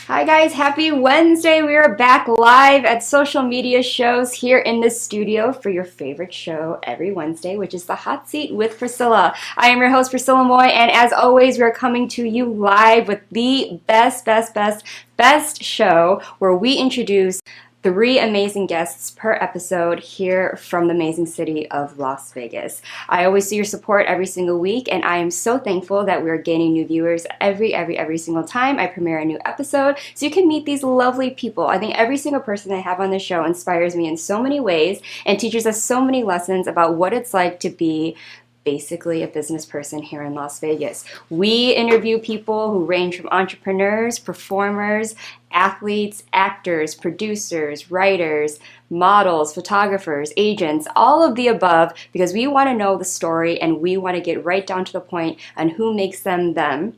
Hi guys, happy Wednesday. We are back live at Social Media Shows here in the studio for your favorite show every Wednesday, which is The Hot Seat with Priscilla. I am your host, Priscilla Moy, and as always, we are coming to you live with the best show where we introduce 3 amazing guests per episode here from the amazing city of Las Vegas. I always see your support every single week, and I am so thankful that we're gaining new viewers every single time I premiere a new episode, so you can meet these lovely people. I think every single person I have on the show inspires me in so many ways and teaches us so many lessons about what it's like to be basically a business person here in Las Vegas. We interview people who range from entrepreneurs, performers, athletes, actors, producers, writers, models, photographers, agents, all of the above, because we want to know the story and we want to get right down to the point on who makes them them.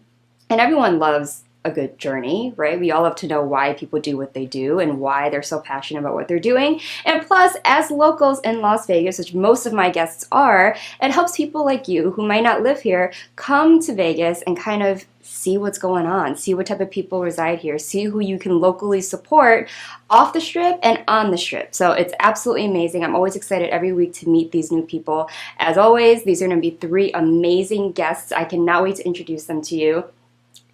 And everyone loves a good journey, right? We all love to know why people do what they do and why they're so passionate about what they're doing. And plus, as locals in Las Vegas, which most of my guests are, it helps people like you who might not live here come to Vegas and kind of see what's going on, see what type of people reside here, see who you can locally support off the strip and on the strip. So it's absolutely amazing. I'm always excited every week to meet these new people. As always, these are going to be 3 amazing guests. I cannot wait to introduce them to you.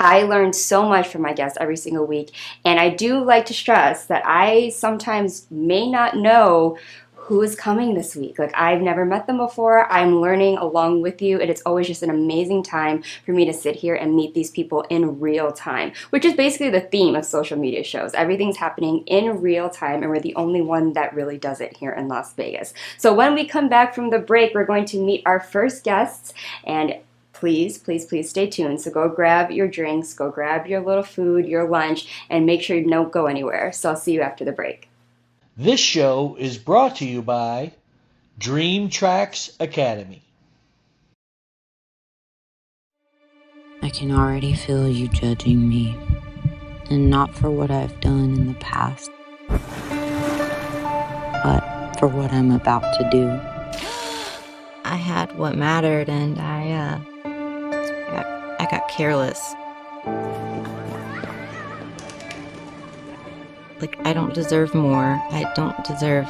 I learned so much from my guests every single week, and I do like to stress that I sometimes may not know who is coming this week. Like, I've never met them before. I'm learning along with you, and it's always just an amazing time for me to sit here and meet these people in real time, which is basically the theme of social media shows. Everything's happening in real time, and we're the only one that really does it here in Las Vegas. So when we come back from the break, we're going to meet our first guests, and please stay tuned. So go grab your drinks, go grab your little food, your lunch, and make sure you don't go anywhere. So I'll see you after the break. This show is brought to you by Dream Tracks Academy. I can already feel you judging me, and not for what I've done in the past, but for what I'm about to do. I had what mattered, and I got careless. Like, I don't deserve more. I don't deserve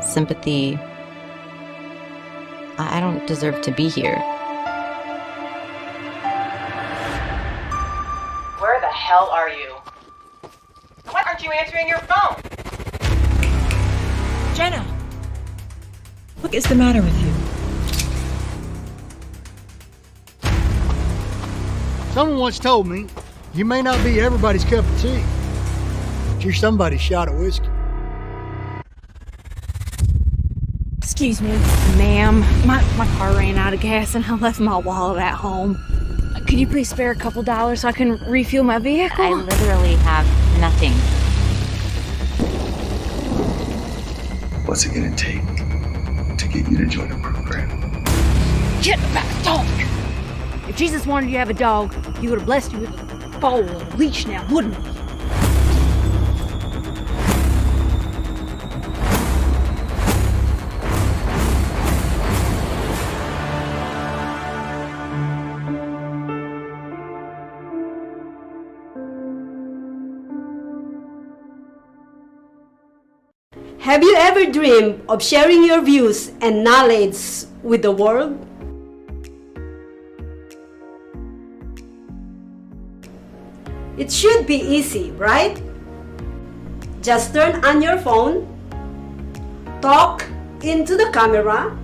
sympathy. I don't deserve to be here. Where the hell are you? Why aren't you answering your phone? Jenna! What is the matter with you? Someone once told me, you may not be everybody's cup of tea, but you're somebody's shot of whiskey. Excuse me, ma'am. My car ran out of gas and I left my wallet at home. Could you please spare a couple dollars so I can refuel my vehicle? I literally have nothing. What's it gonna take to get you to join the program? Get about a dog! If Jesus wanted you to have a dog, he would have blessed you with a bowl and a leash now, wouldn't he? Have you ever dreamed of sharing your views and knowledge with the world? It should be easy, right? Just turn on your phone, talk into the camera,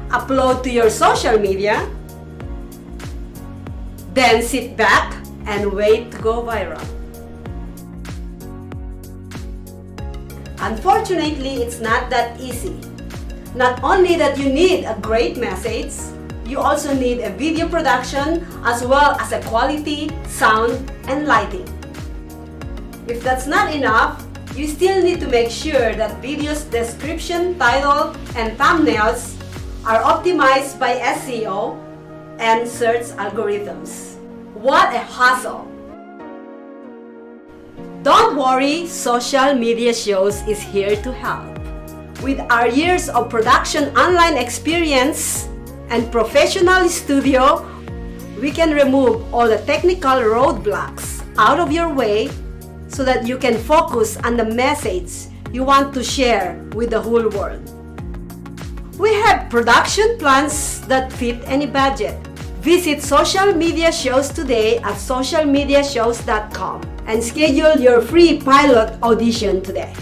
upload to your social media, then sit back and wait to go viral. Unfortunately, it's not that easy. Not only that you need a great message, you also need a video production as well as a quality sound and lighting. If that's not enough, you still need to make sure that video's description, title, and thumbnails are optimized by SEO and search algorithms. What a hassle! Don't worry, Social Media Shows is here to help. With our years of production online experience and professional studio, we can remove all the technical roadblocks out of your way so that you can focus on the message you want to share with the whole world. We have production plans that fit any budget. Visit social media shows today at socialmediashows.com and schedule your free pilot audition today.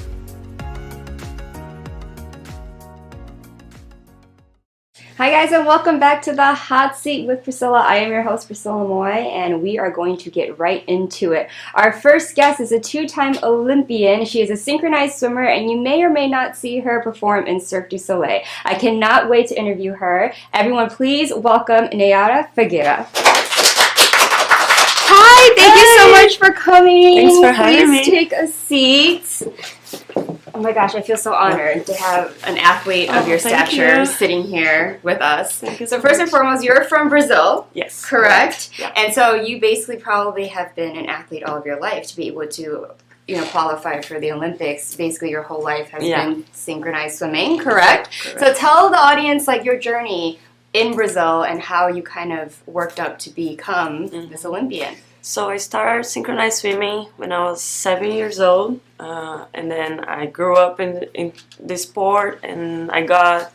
Hi guys, and welcome back to the Hot Seat with Priscilla. I am your host, Priscilla Moy, and we are going to get right into it. Our first guest is a two-time Olympian. She is a synchronized swimmer, and you may or may not see her perform in Cirque du Soleil. I cannot wait to interview her. Everyone, please welcome Nayara Figueira. Hi, thank you so much for coming. Thanks for having me. Please take a seat. Oh my gosh, I feel so honored to have an athlete of your stature sitting here with us. So first and foremost, you're from Brazil. Yes. Correct? Yeah. And so you basically probably have been an athlete all of your life to be able to, qualify for the Olympics. Basically your whole life has been synchronized swimming, correct? So tell the audience your journey in Brazil and how you kind of worked up to become this Olympian. So I started synchronized swimming when I was 7 years old, and then I grew up in the sport, and I got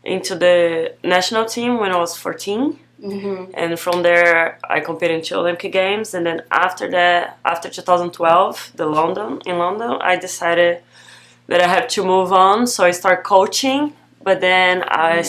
into the national team when I was 14. And from there I competed in 2 Olympic Games, and then after that, after 2012, in London, I decided that I had to move on, so I started coaching, but then I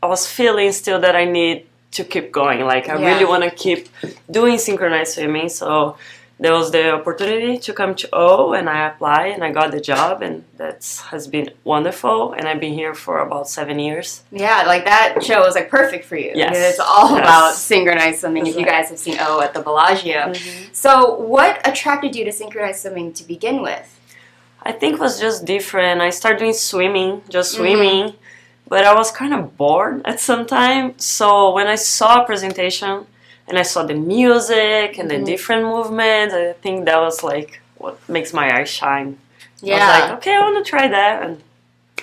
was feeling still that I need to keep going. I really want to keep doing synchronized swimming. So there was the opportunity to come to O, and I applied and I got the job, and that has been wonderful. And I've been here for about 7 years. Yeah, that show was perfect for you. Yes. Because it's all about synchronized swimming. If you guys have seen O at the Bellagio. So what attracted you to synchronized swimming to begin with? I think it was just different. I started doing swimming, swimming. But I was kind of bored at some time, so when I saw a presentation and I saw the music and the different movements, I think that was what makes my eyes shine. Yeah. I was like, okay, I want to try that, and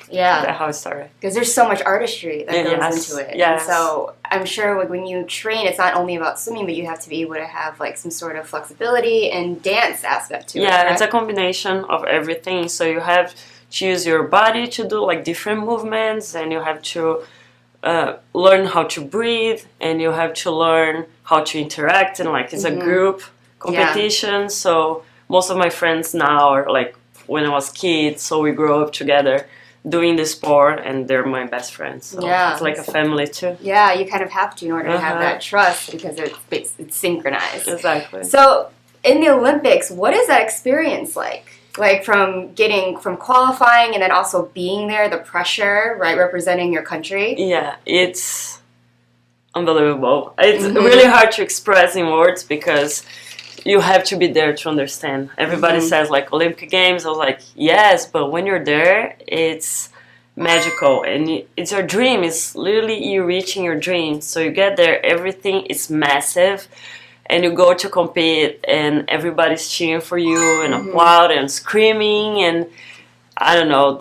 that's how it started. Because there's so much artistry that goes into it. Yes. And so I'm sure when you train, it's not only about swimming, but you have to be able to have some sort of flexibility and dance aspect to it. Yeah, it's a combination of everything. So you have to use your body to do different movements, and you have to learn how to breathe, and you have to learn how to interact, and it's a group competition. So most of my friends now are when I was kids, so we grew up together doing the sport, and they're my best friends. So it's like a family too. Yeah, you kind of have to in order to have that trust, because it's synchronized. Exactly. So in the Olympics, what is that experience like? From qualifying and then also being there, the pressure, right, representing your country. Yeah, it's unbelievable. It's really hard to express in words, because you have to be there to understand. Everybody says Olympic Games. I was like, yes, but when you're there, it's magical, and it's your dream. It's literally you reaching your dream. So you get there, everything is massive. And you go to compete, and everybody's cheering for you and applaud and screaming, and I don't know,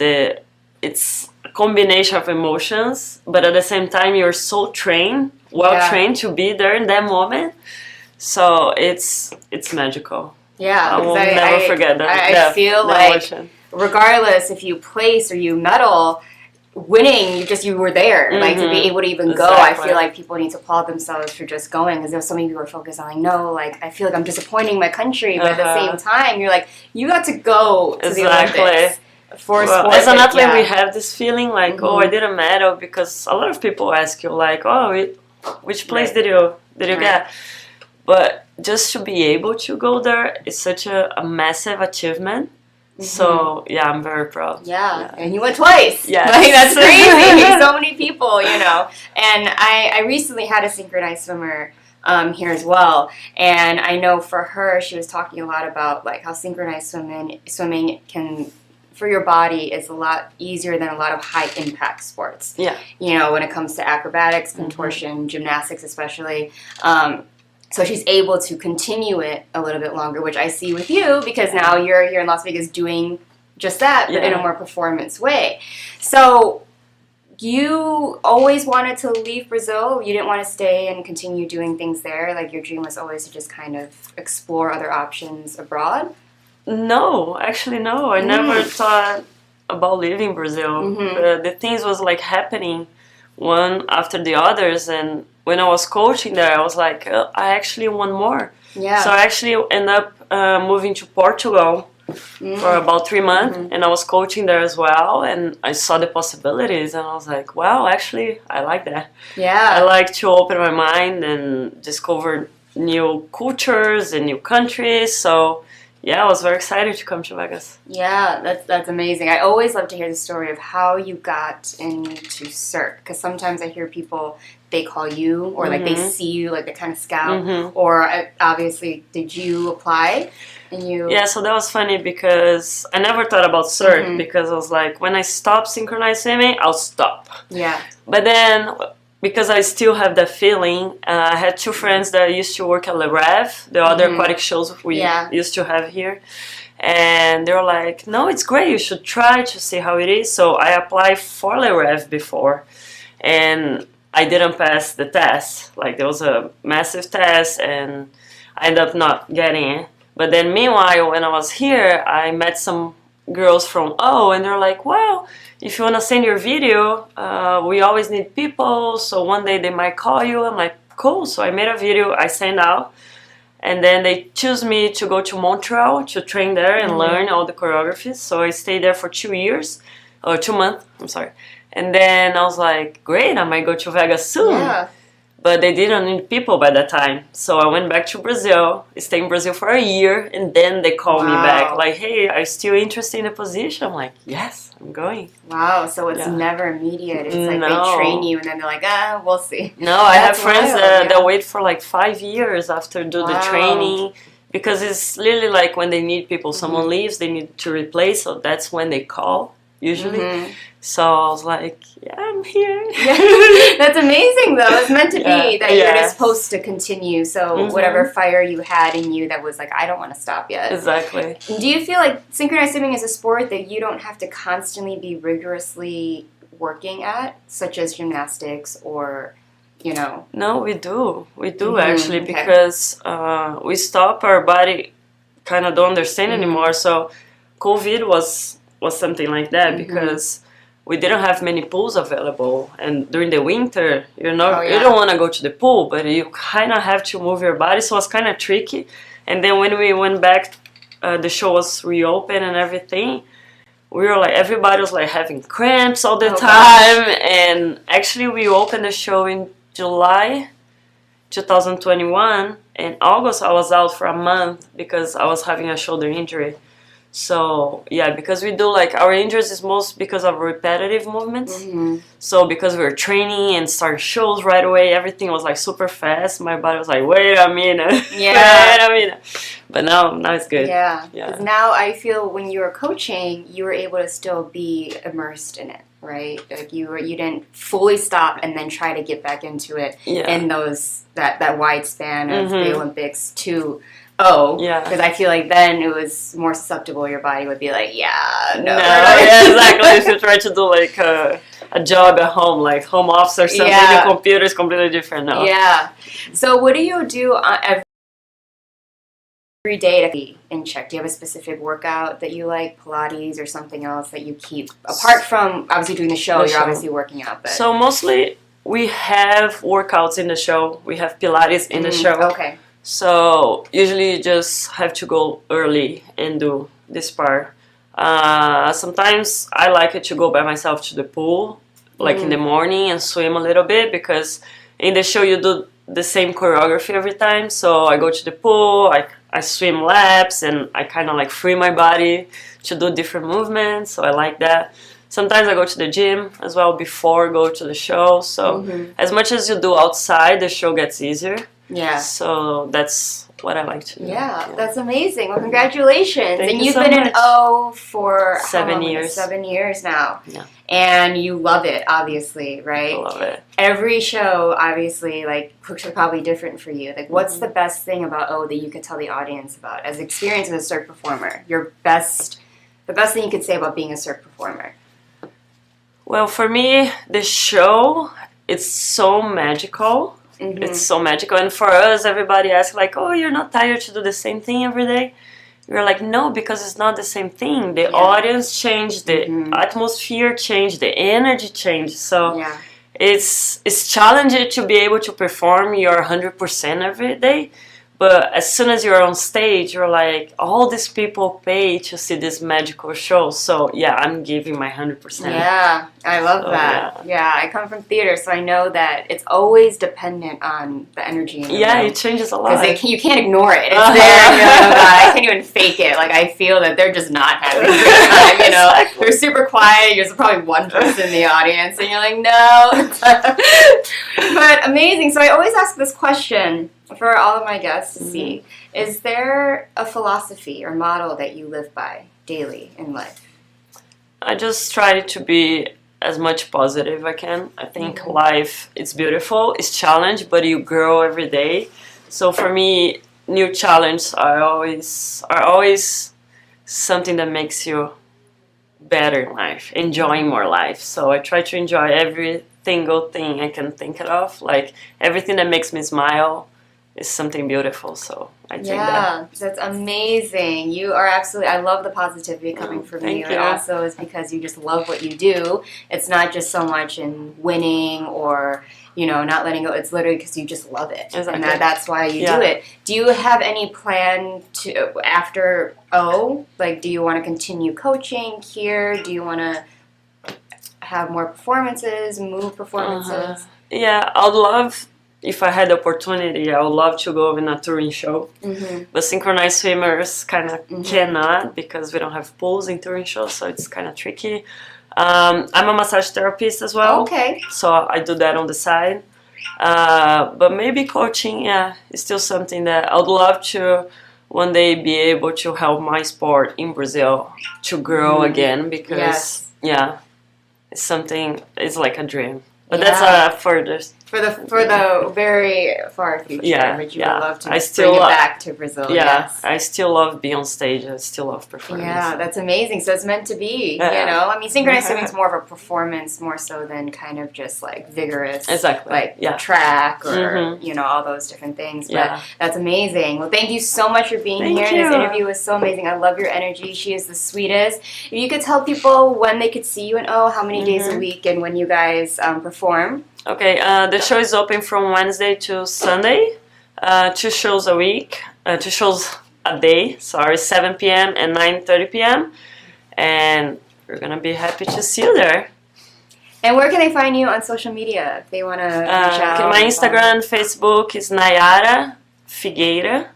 it's a combination of emotions, but at the same time you're so trained, trained to be there in that moment. So it's magical. Yeah, I will never forget that. I feel regardless if you place or you medal, winning, you were there, to be able to even go. I feel like people need to applaud themselves for just going, because there's so many people who are focused on I feel like I'm disappointing my country, but at the same time you're you got to go to the Olympics for sport. As an athlete, we have this feeling oh, I did a medal, because a lot of people ask you oh, which place did you get? But just to be able to go there is such a massive achievement. So I'm very proud. Yeah, and you went twice. Yeah, that's crazy. So many people, And I recently had a synchronized swimmer here as well, and I know for her, she was talking a lot about how synchronized swimming can, for your body, is a lot easier than a lot of high impact sports. Yeah, when it comes to acrobatics, contortion, gymnastics, especially. So she's able to continue it a little bit longer, which I see with you, because now you're here in Las Vegas doing just that, but in a more performance way. So you always wanted to leave Brazil? You didn't want to stay and continue doing things there? Like your dream was always to just kind of explore other options abroad? No, actually no. I never thought about leaving Brazil. The things was like happening one after the others, and when I was coaching there, I was like, I actually want more. Yeah. So I actually ended up moving to Portugal for about 3 months, and I was coaching there as well, and I saw the possibilities, and I was like, wow, actually, I like that. Yeah. I like to open my mind and discover new cultures and new countries, so yeah, I was very excited to come to Vegas. Yeah, that's amazing. I always love to hear the story of how you got into Cirque, because sometimes I hear people, they call you, or like they see you, like they kind of scout, or obviously, did you apply? And you... Yeah, so that was funny because I never thought about Cirque, because I was like, when I stop synchronized swimming, I'll stop. Yeah. But then, because I still have that feeling, I had 2 friends that used to work at Le Rêve, the other aquatic shows we used to have here. And they were like, no, it's great, you should try to see how it is. So I applied for Le Rêve before, and I didn't pass the test. Like, there was a massive test, and I ended up not getting it. But then meanwhile, when I was here, I met some girls from and they're like, well, if you want to send your video, we always need people, so one day they might call you. I'm like, cool. So I made a video, I sent out, and then they choose me to go to Montreal to train there and learn all the choreographies. So I stayed there for 2 years, or 2 months, I'm sorry. And then I was like, great, I might go to Vegas soon. Yeah. But they didn't need people by that time. So I went back to Brazil, stayed in Brazil for a year, and then they called me back. Like, hey, are you still interested in the position? I'm like, yes, I'm going. Wow, so it's never immediate. It's like they train you and then they're like, we'll see. No, I have friends that wait for like 5 years after do the training. Because it's literally like when they need people, someone leaves, they need to replace, so that's when they call, usually. So I was like, yeah, I'm here. That's amazing, though. It's meant to be that you're just supposed to continue. So whatever fire you had in you that was like, I don't want to stop yet. Exactly. Do you feel like synchronized swimming is a sport that you don't have to constantly be rigorously working at, such as gymnastics or, you know? No, we do. We do, actually, because we stop, our body kind of don't understand anymore. So COVID was something like that because we didn't have many pools available, and during the winter, you don't want to go to the pool, but you kind of have to move your body, so it was kind of tricky. And then when we went back, the show was reopened and everything, we were like, everybody was like having cramps all the time, and actually we opened the show in July 2021, and August I was out for a month because I was having a shoulder injury. So yeah, because we do like our injuries is most because of repetitive movements. So because we were training and started shows right away, everything was like super fast. My body was like, wait a minute, wait a minute. But now it's good. Yeah. Because now I feel when you were coaching, you were able to still be immersed in it, right? Like you didn't fully stop and then try to get back into it in that wide span of the Olympics to. Because I feel like then it was more susceptible. Your body would be like, exactly. If you try to do like a job at home, like home office or something, the computer is completely different now. Yeah. So what do you do every day to be in check? Do you have a specific workout that you like, Pilates or something else that you keep apart from obviously doing the show? You're obviously working out, but so mostly we have workouts in the show. We have Pilates in the show. Okay. So usually you just have to go early and do this part. Sometimes I like it to go by myself to the pool, like in the morning, and swim a little bit, because in the show you do the same choreography every time. So I go to the pool, I swim laps, and I kind of like free my body to do different movements. So I like that. Sometimes I go to the gym as well before I go to the show. So as much as you do outside, the show gets easier. Yeah. So that's what I like to do. Yeah, that's amazing. Well, congratulations. Thank and you you've so been much. in O for 7 years. 7 years now. Yeah. And you love it, obviously, right? I love it. Every show, obviously, like, looks probably different for you. Like, what's the best thing about O that you could tell the audience about as experience as a Cirque performer? The best thing you could say about being a Cirque performer? Well, for me, the show, it's so magical. It's so magical. And for us, everybody asks like, oh, you're not tired to do the same thing every day? You're like, no, because it's not the same thing. The audience changed, the atmosphere changed, the energy changed. So it's challenging to be able to perform your 100% every day. But as soon as you're on stage, you're like, all these people pay to see this magical show. So, yeah, I'm giving my 100%. Yeah, I love that. Yeah, I come from theater, so I know that it's always dependent on the energy in the room. It changes a lot. Because you can't ignore it. It's there. You're like, oh, God, I can't even fake it. Like, I feel that they're just not having a great time, you know. Exactly. They're super quiet. There's probably one person in the audience, and you're like, no. But amazing. So I always ask this question for all of my guests to see, is there a philosophy or motto that you live by daily in life? I just try to be as much positive I can. I think life, it's beautiful, it's challenge, but you grow every day. So for me, new challenges are always something that makes you better in life, enjoying more life. So I try to enjoy every single thing I can think of, like everything that makes me smile is something beautiful, so I take that. Yeah, that's amazing. You are absolutely, I love the positivity coming from you. Thank It you. also is because you just love what you do. It's not just so much in winning or, you know, not letting go. It's literally because you just love it. Exactly. And that's why you do it. Do you have any plan to, after O, like, do you want to continue coaching here? Do you want to have more performances, move performances? Yeah, I'd love, if I had the opportunity, I would love to go in a touring show. But synchronized swimmers kind of cannot because we don't have pools in touring shows, so it's kind of tricky. I'm a massage therapist as well. Okay. So I do that on the side. But maybe coaching, is still something that I would love to one day be able to help my sport in Brazil to grow again because, it's something, it's like a dream. But that's further. For the very far future, but you would love to bring it back to Brazil. I still love being on stage. I still love performing. Yeah, that's amazing. So it's meant to be, you know? I mean, synchronized swimming is more of a performance more so than kind of just like vigorous, track or, you know, all those different things. But that's amazing. Well, thank you so much for being here. This interview was so amazing. I love your energy. She is the sweetest. If you could tell people when they could see you and how many days a week and when you guys perform. Okay, the show is open from Wednesday to Sunday, 2 shows a week, 2 shows a day, 7 p.m. and 9:30 p.m. And we're going to be happy to see you there. And where can they find you on social media if they want to reach out? My Instagram, Facebook is Nayara Figueira.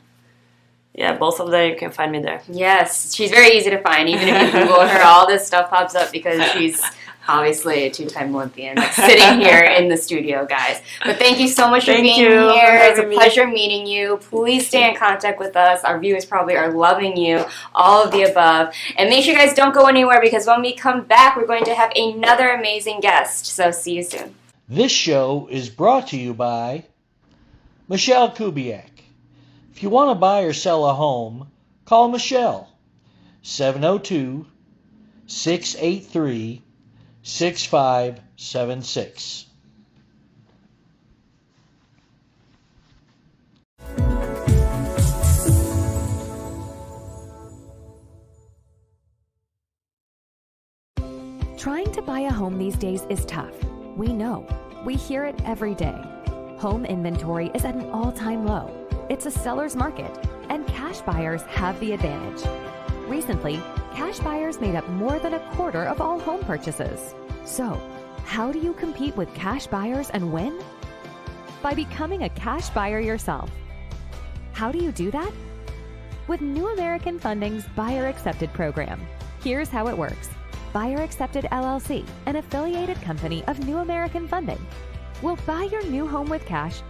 Yeah, both of them, you can find me there. Yes, she's very easy to find. Even if you Google her, all this stuff pops up because she's obviously a 2-time Olympian sitting here in the studio, guys. But thank you so much for being here. It's a pleasure meeting you. Please stay in contact with us. Our viewers probably are loving you, all of the above. And make sure you guys don't go anywhere because when we come back, we're going to have another amazing guest. So see you soon. This show is brought to you by Michelle Kubiak. If you want to buy or sell a home, call Michelle, 702-683-6576. Trying to buy a home these days is tough. We know. We hear it every day. Home inventory is at an all-time low. It's a seller's market, and cash buyers have the advantage. Recently, cash buyers made up more than a quarter of all home purchases. So, how do you compete with cash buyers and win? By becoming a cash buyer yourself. How do you do that? With New American Funding's Buyer Accepted program. Here's how it works. Buyer Accepted LLC, an affiliated company of New American Funding, will buy your new home with cash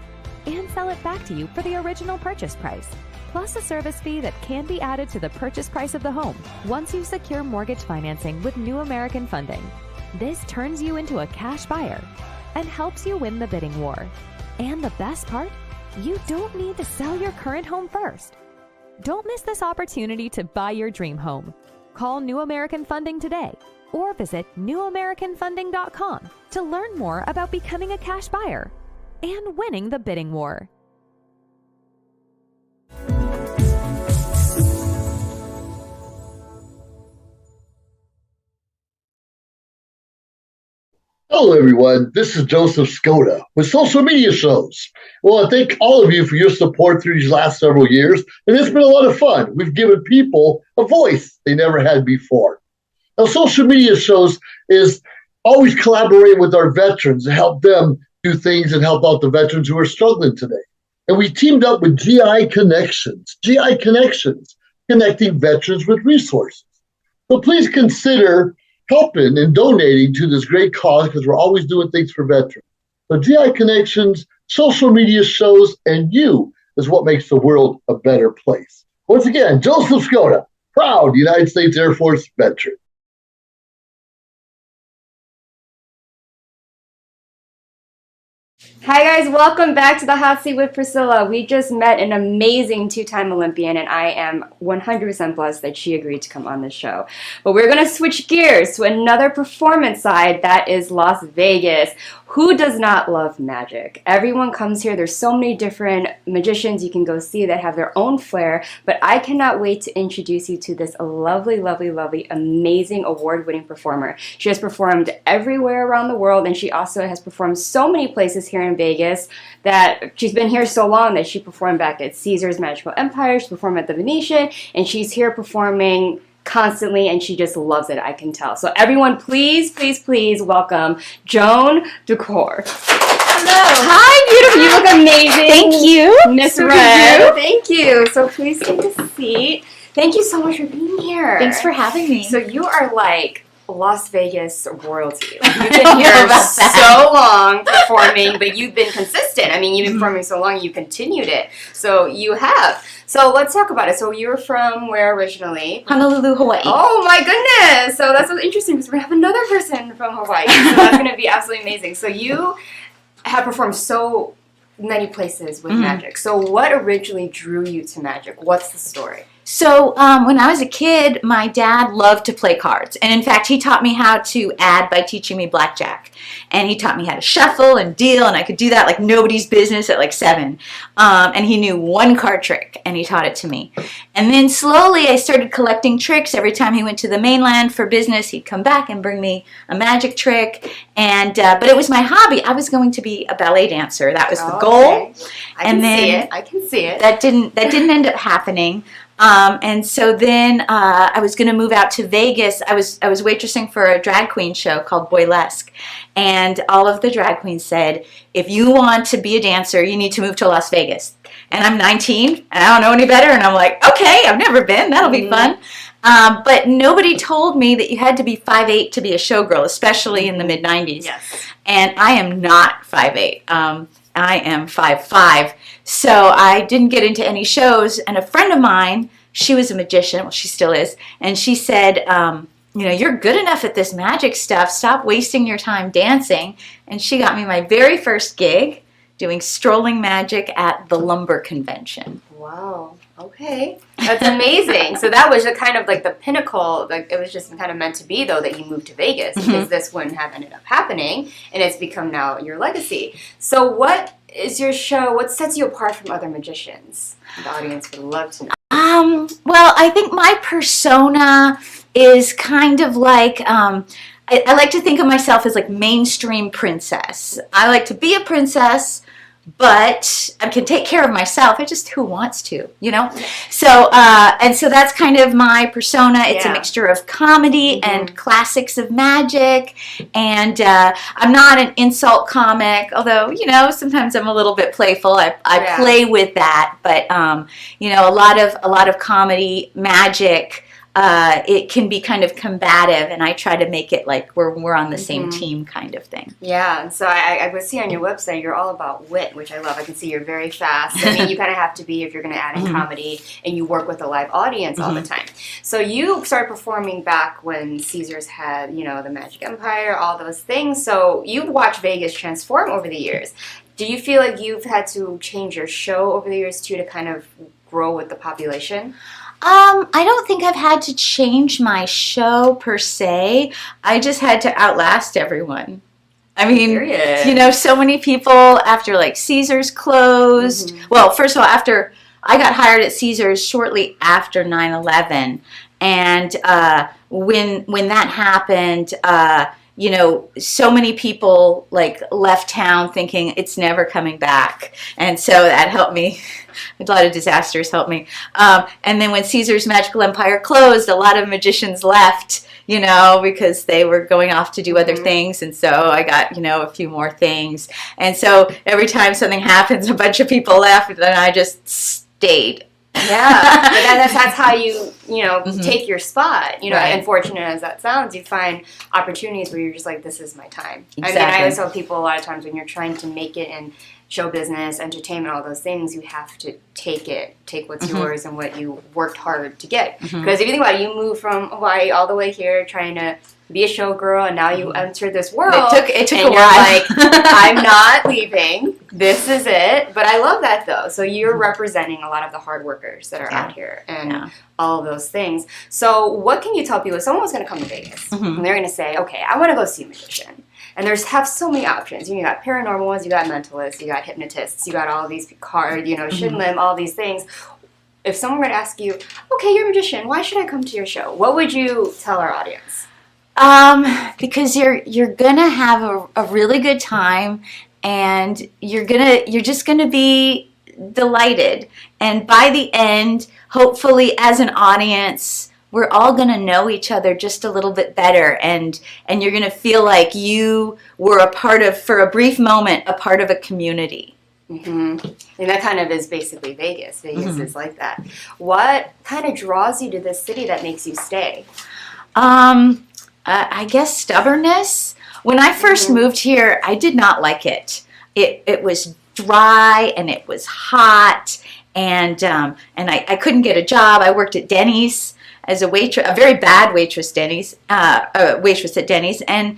and sell it back to you for the original purchase price, plus a service fee that can be added to the purchase price of the home once you secure mortgage financing with New American Funding. This turns you into a cash buyer and helps you win the bidding war. And the best part? You don't need to sell your current home first. Don't miss this opportunity to buy your dream home. Call New American Funding today or visit newamericanfunding.com to learn more about becoming a cash buyer and winning the bidding war. Hello, everyone. This is Joseph Skoda with Social Media Shows. Well, I thank all of you for your support through these last several years, and it's been a lot of fun. We've given people a voice they never had before. Now, Social Media Shows is always collaborating with our veterans to help them do things and help out the veterans who are struggling today. And we teamed up with GI Connections, connecting veterans with resources. So please consider helping and donating to this great cause because we're always doing things for veterans. So GI Connections, Social Media Shows, and you is what makes the world a better place. Once again, Joseph Skoda, proud United States Air Force veteran. Hi guys, welcome back to the Hot Seat with Priscilla. We just met an amazing two-time Olympian, and I am 100% blessed that she agreed to come on the show. But we're going to switch gears to another performance side, that is Las Vegas. Who does not love magic? Everyone comes here. There's so many different magicians you can go see that have their own flair, but I cannot wait to introduce you to this lovely, lovely, lovely, amazing award-winning performer. She has performed everywhere around the world, and she also has performed so many places here in Vegas that she's been here so long that she performed back at Caesar's Magical Empire, she performed at the Venetian, and she's here performing constantly, and she just loves it, I can tell. So everyone, please, please, please welcome Joan DuKore. Hello. Hi, beautiful. You look amazing. Thank you. Miss Red. Thank you. So please take a seat. Thank you so much for being here. Thanks for having me. So you are like Las Vegas royalty. Like, you've been here so long performing, but you've been consistent. I mean, you've been performing so long, you continued it. So you have. So let's talk about it. So you're from where originally? Honolulu, Hawaii. Oh my goodness. So that's so interesting because we have another person from Hawaii. So that's going to be absolutely amazing. So you have performed so many places with magic. So what originally drew you to magic? What's the story? So when I was a kid, my dad loved to play cards. And in fact, he taught me how to add by teaching me blackjack. And he taught me how to shuffle and deal, and I could do that like nobody's business at like 7. And he knew one card trick, and he taught it to me. And then slowly I started collecting tricks. Every time he went to the mainland for business, he'd come back and bring me a magic trick. And but it was my hobby. I was going to be a ballet dancer. That was the goal. Okay. I can see it. That didn't end up happening. And so then I was going to move out to Vegas. I was waitressing for a drag queen show called Boylesque, and all of the drag queens said, if you want to be a dancer, you need to move to Las Vegas. And I'm 19, and I don't know any better, and I'm like, okay, I've never been. That'll be fun. But nobody told me that you had to be 5'8" to be a showgirl, especially in the mid-90s. Yes. And I am not 5'8". I am 5'5". So I didn't get into any shows, and a friend of mine, she was a magician, well, she still is, and she said, you're good enough at this magic stuff, stop wasting your time dancing. And she got me my very first gig doing strolling magic at the lumber convention. Wow. Okay. That's amazing. So that was kind of like the pinnacle, like it was just kind of meant to be though that you moved to Vegas because this wouldn't have ended up happening, and it's become now your legacy. So what is your show, what sets you apart from other magicians? The audience would love to know. Well, I think my persona is kind of like, I like to think of myself as like mainstream princess. I like to be a princess, but I can take care of myself. I just, who wants to, So, and so that's kind of my persona. It's a mixture of comedy and classics of magic. And I'm not an insult comic, although, sometimes I'm a little bit playful. I play with that. But, a lot of comedy, magic, it can be kind of combative, and I try to make it like we're on the same team kind of thing. Yeah, so I would see on your website you're all about wit, which I love. I can see you're very fast. I mean, you kind of have to be if you're going to add in comedy, and you work with a live audience all the time. So you started performing back when Caesars had, the Magic Empire, all those things. So you've watched Vegas transform over the years. Do you feel like you've had to change your show over the years too to kind of grow with the population? I don't think I've had to change my show per se. I just had to outlast everyone. I mean, Period. you know, so many people after like Caesars closed. Well, first of all, after I got hired at Caesars shortly after 9/11, and when that happened, you know, so many people like left town thinking it's never coming back, and so that helped me. A lot of disasters helped me. And then when Caesar's Magical Empire closed, a lot of magicians left, you know, because they were going off to do other things, and so I got, you know, a few more things. And so every time something happens, a bunch of people left, and then I just stayed. Yeah, but that's how you know, take your spot. You know, Right. unfortunate as that sounds, you find opportunities where you're just like, this is my time. Exactly. I mean, I always tell people a lot of times when you're trying to make it in show business, entertainment, all those things, you have to take what's yours and what you worked hard to get. Because if you think about it, you moved from Hawaii all the way here trying to be a showgirl, and now you enter this world. It took and a you're while. like, I'm not leaving. This is it. But I love that though. So you're representing a lot of the hard workers that are out here and all of those things. So what can you tell people if someone was going to come to Vegas and they're going to say, okay, I want to go see a magician? And have so many options. You got paranormal ones, you got mentalists, you got hypnotists, you got all these card, you know, Shinlim, all these things. If someone were to ask you, okay, you're a magician, why should I come to your show? What would you tell our audience? Because you're gonna have a really good time, and you're just gonna be delighted. And by the end, hopefully, as an audience, we're all gonna know each other just a little bit better, and you're gonna feel like you were for a brief moment, a part of a community. And that kind of is basically Vegas. Vegas is like that. What kind of draws you to this city that makes you stay? I guess stubbornness. When I first moved here, I did not like it. It was dry and it was hot, and I couldn't get a job. I worked at Denny's as a waitress, a very bad waitress waitress at Denny's, and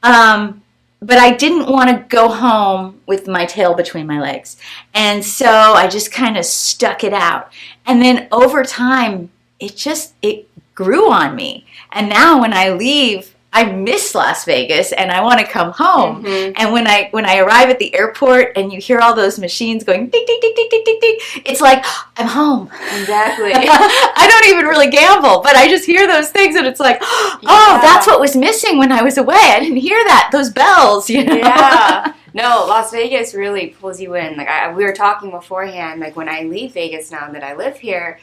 but I didn't want to go home with my tail between my legs, and so I just kind of stuck it out. And then over time, it grew on me. And now when I leave, I miss Las Vegas and I want to come home. And when I arrive at the airport and you hear all those machines going ding ding ding ding ding ding ding, it's like I'm home. Exactly. I don't even really gamble, but I just hear those things and it's like, oh, that's what was missing when I was away. I didn't hear that, those bells, you know. Yeah. No, Las Vegas really pulls you in. Like we were talking beforehand, like when I leave Vegas now that I live here,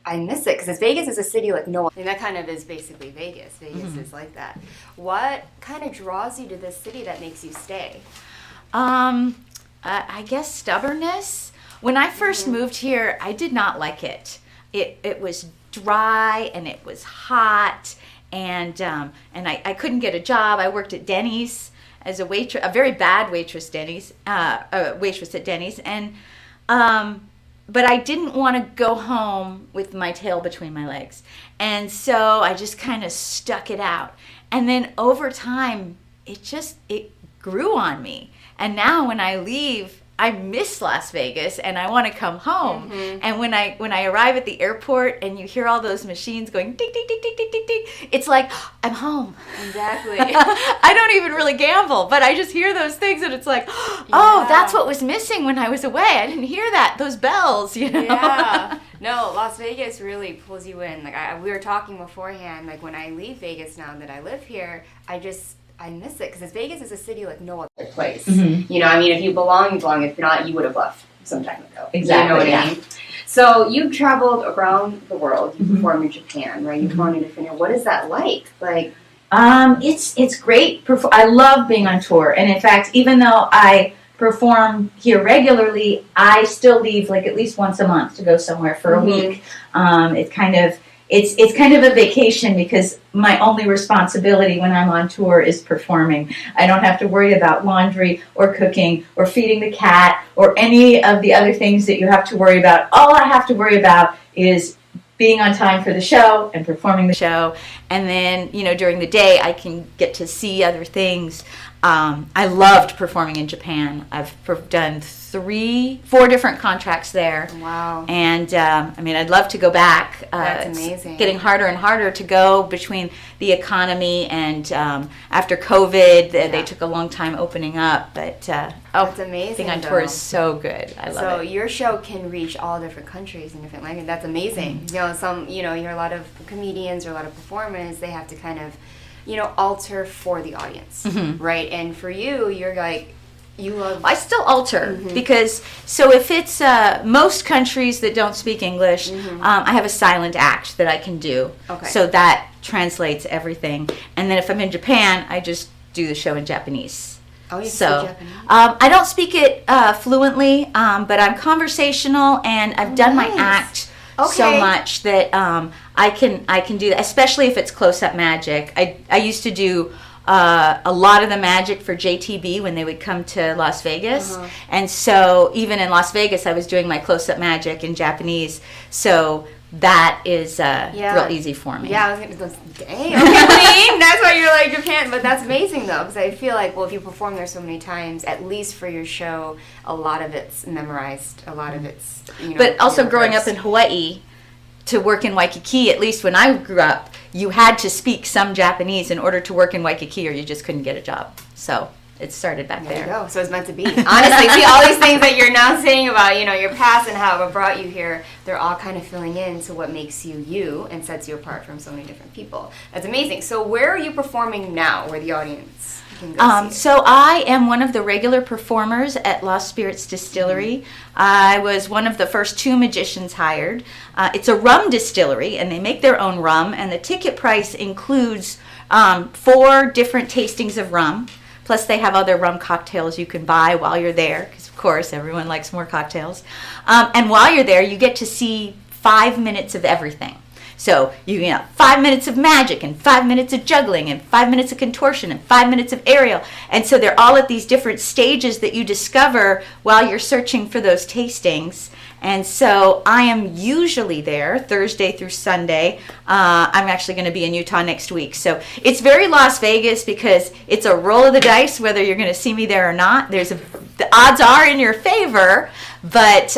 I miss it because Vegas is a city like no other. And that kind of is basically Vegas. Vegas is like that. What kind of draws you to this city that makes you stay? I guess stubbornness. When I first moved here, I did not like it. It was dry and it was hot, and I couldn't get a job. I worked at Denny's as a waitress, a very bad waitress waitress at Denny's, and but I didn't want to go home with my tail between my legs. And so I just kind of stuck it out. And then over time, it grew on me. And now when I leave, I miss Las Vegas and I want to come home. And when I arrive at the airport and you hear all those machines going ding ding ding ding ding ding ding, it's like I'm home. Exactly. I don't even really gamble, but I just hear those things and it's like, oh, that's what was missing when I was away. I didn't hear that, those bells, you know. Yeah. No, Las Vegas really pulls you in. Like we were talking beforehand, like when I leave Vegas now that I live here, I miss it because Vegas is a city like no other place. You know, I mean, if you belong, you belong. If not, you would have left some time ago. Exactly. You know what I mean? So you've traveled around the world. You performed in Japan, right? You performed in different. What is that like? Like, it's great. I love being on tour, and in fact, even though I perform here regularly, I still leave like at least once a month to go somewhere for a week. It's kind of a vacation because my only responsibility when I'm on tour is performing. I don't have to worry about laundry or cooking or feeding the cat or any of the other things that you have to worry about. All I have to worry about is being on time for the show and performing the show. And then, you know, during the day I can get to see other things. I loved performing in Japan. I've done 4 different contracts there. Wow. And I'd love to go back. That's amazing. It's getting harder and harder to go between the economy and after COVID, they took a long time opening up. But that's amazing. Being on tour is so good. I love it. So your show can reach all different countries and different languages. That's amazing. You hear a lot of comedians or a lot of performers, they have to kind of, alter for the audience, right? And for you, you're like, I still alter because, so if it's most countries that don't speak English, I have a silent act that I can do. Okay. So that translates everything. And then if I'm in Japan, I just do the show in Japanese. Oh, you speak Japanese? I don't speak it fluently, but I'm conversational, and I've done my act so much that I can do that, especially if it's close-up magic. I used to do a lot of the magic for JTB when they would come to Las Vegas. And so even in Las Vegas, I was doing my close-up magic in Japanese. So that is real easy for me. Yeah, I was going to go, dang, okay, that's why you're like Japan. But that's amazing, though, because I feel like, well, if you perform there so many times, at least for your show, a lot of it's memorized, a lot of it's, But also growing up in Hawaii, to work in Waikiki, at least when I grew up, you had to speak some Japanese in order to work in Waikiki, or you just couldn't get a job. So it started back there. There you go. So it's meant to be. Honestly, see, all these things that you're now saying about, your past and how it brought you here, they're all kind of filling in to what makes you you and sets you apart from so many different people. That's amazing. So where are you performing now, where the audience can go see So I am one of the regular performers at Lost Spirits Distillery. I was one of the first 2 magicians hired. It's a rum distillery, and they make their own rum, and the ticket price includes 4 different tastings of rum. Plus, they have other rum cocktails you can buy while you're there, because, of course, everyone likes more cocktails. And while you're there, you get to see 5 minutes of everything. So, 5 minutes of magic, and 5 minutes of juggling, and 5 minutes of contortion, and 5 minutes of aerial. And so they're all at these different stages that you discover while you're searching for those tastings. And so I am usually there Thursday through Sunday. I'm actually going to be in Utah next week. So it's very Las Vegas because it's a roll of the dice whether you're going to see me there or not. The odds are in your favor, but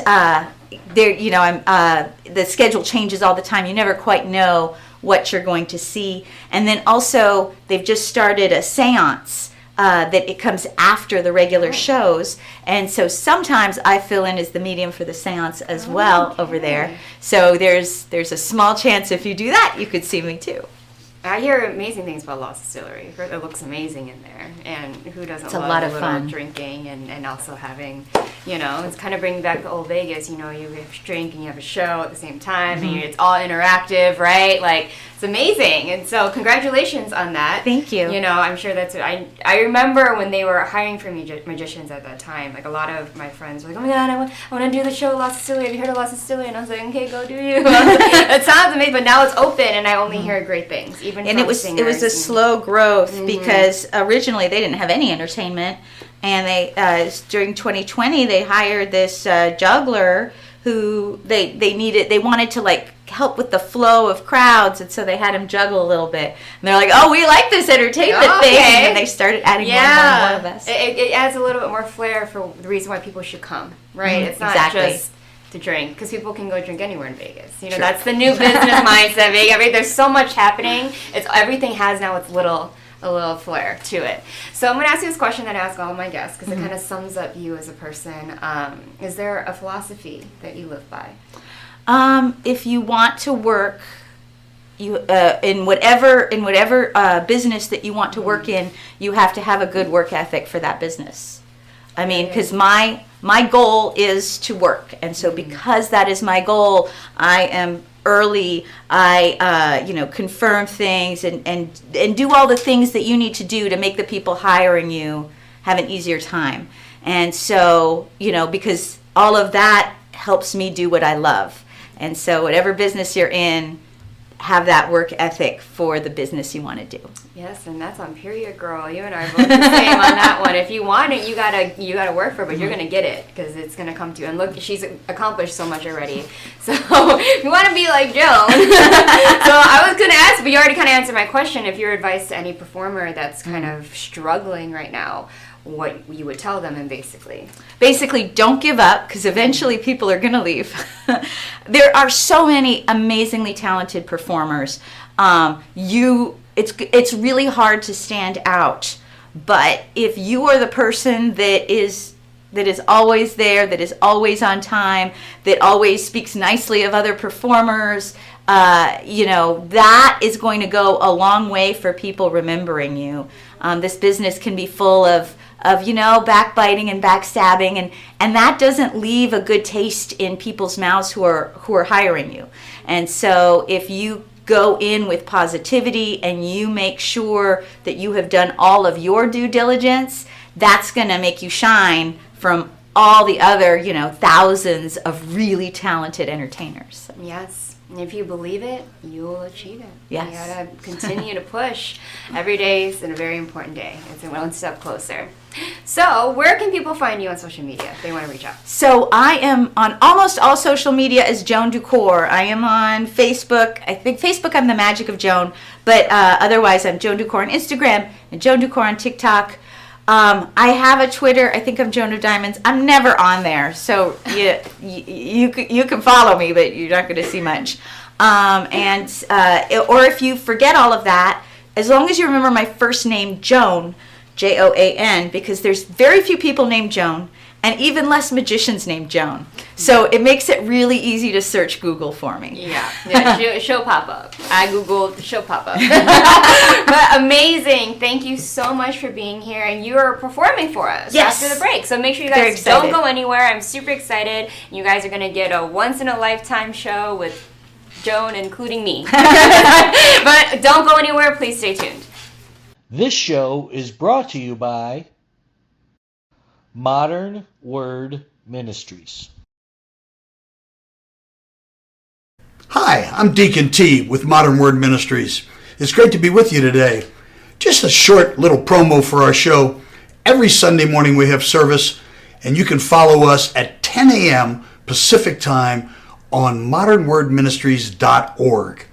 the schedule changes all the time. You never quite know what you're going to see. And then also they've just started a seance. That it comes after the regular shows, and so sometimes I fill in as the medium for the seance as well over there. So there's a small chance if you do that, you could see me too. I hear amazing things about Lost Distillery. It looks amazing in there, and who doesn't love a lot of little fun drinking and also having, it's kind of bringing back the old Vegas. You have a drink and you have a show at the same time, and it's all interactive, right? Like, it's amazing, and so congratulations on that. Thank you. I'm sure that's. I remember when they were hiring for magicians at that time. Like, a lot of my friends were like, "Oh my God, I want to do the show Lost Distillery. Have you heard of Lost Distillery?" And I was like, "Okay, go do you." It sounds amazing, but now it's open, and I only hear great things. And it was a slow growth because originally they didn't have any entertainment, and they during 2020 they hired this juggler who they wanted to help with the flow of crowds, and so they had him juggle a little bit. And they're like, "Oh, we like this entertainment thing," and then they started adding more and more of us. It adds a little bit more flair for the reason why people should come, right? It's not just to drink, because people can go drink anywhere in Vegas. That's the new business mindset. Vegas, there's so much happening. Everything has now a little flair to it. So I'm going to ask you this question that I ask all my guests, because it kind of sums up you as a person. Is there a philosophy that you live by? If you want to work, in whatever business that you want to work in, you have to have a good work ethic for that business. Because my goal is to work, and so because that is my goal, I am early. I confirm things and do all the things that you need to do to make the people hiring you have an easier time. And so because all of that helps me do what I love. And so whatever business you're in, have that work ethic for the business you want to do. Yes, and that's on period, girl. You and I are both the same on that one. If you want it, you gotta work for it, but you're gonna get it because it's gonna come to you. And look, she's accomplished so much already. So if you want to be like Joan, so I was gonna ask, but you already kind of answered my question. If your advice to any performer that's kind of struggling right now, what you would tell them, and basically don't give up, because eventually people are going to leave. There are so many amazingly talented performers. It's really hard to stand out, but if you are the person that is always there, that is always on time, that always speaks nicely of other performers, that is going to go a long way for people remembering you. This business can be full of backbiting and backstabbing, and that doesn't leave a good taste in people's mouths who are hiring you. And so if you go in with positivity and you make sure that you have done all of your due diligence, that's going to make you shine from all the other, thousands of really talented entertainers. Yes. And if you believe it, you will achieve it. Yes. You gotta continue to push. Every day is a very important day. It's one step closer. So, where can people find you on social media if they want to reach out? So, I am on almost all social media as Joan DuKore. I am on Facebook. I think Facebook, I'm the Magic of Joan. But otherwise, I'm Joan DuKore on Instagram and Joan DuKore on TikTok. I have a Twitter. I think I'm Joan of Diamonds. I'm never on there, so you can follow me, but you're not going to see much. Or if you forget all of that, as long as you remember my first name, Joan, Joan, because there's very few people named Joan, and even less magicians named Joan. So it makes it really easy to search Google for me. Yeah, she'll pop up. I Googled, she'll pop up. But amazing. Thank you so much for being here. And you are performing for us after the break. So make sure you guys don't go anywhere. I'm super excited. You guys are going to get a once-in-a-lifetime show with Joan, including me. But don't go anywhere. Please stay tuned. This show is brought to you by Modern Word Ministries. Hi, I'm Deacon T with Modern Word Ministries. It's great to be with you today. Just a short little promo for our show. Every Sunday morning we have service, and you can follow us at 10 a.m. Pacific Time on modernwordministries.org.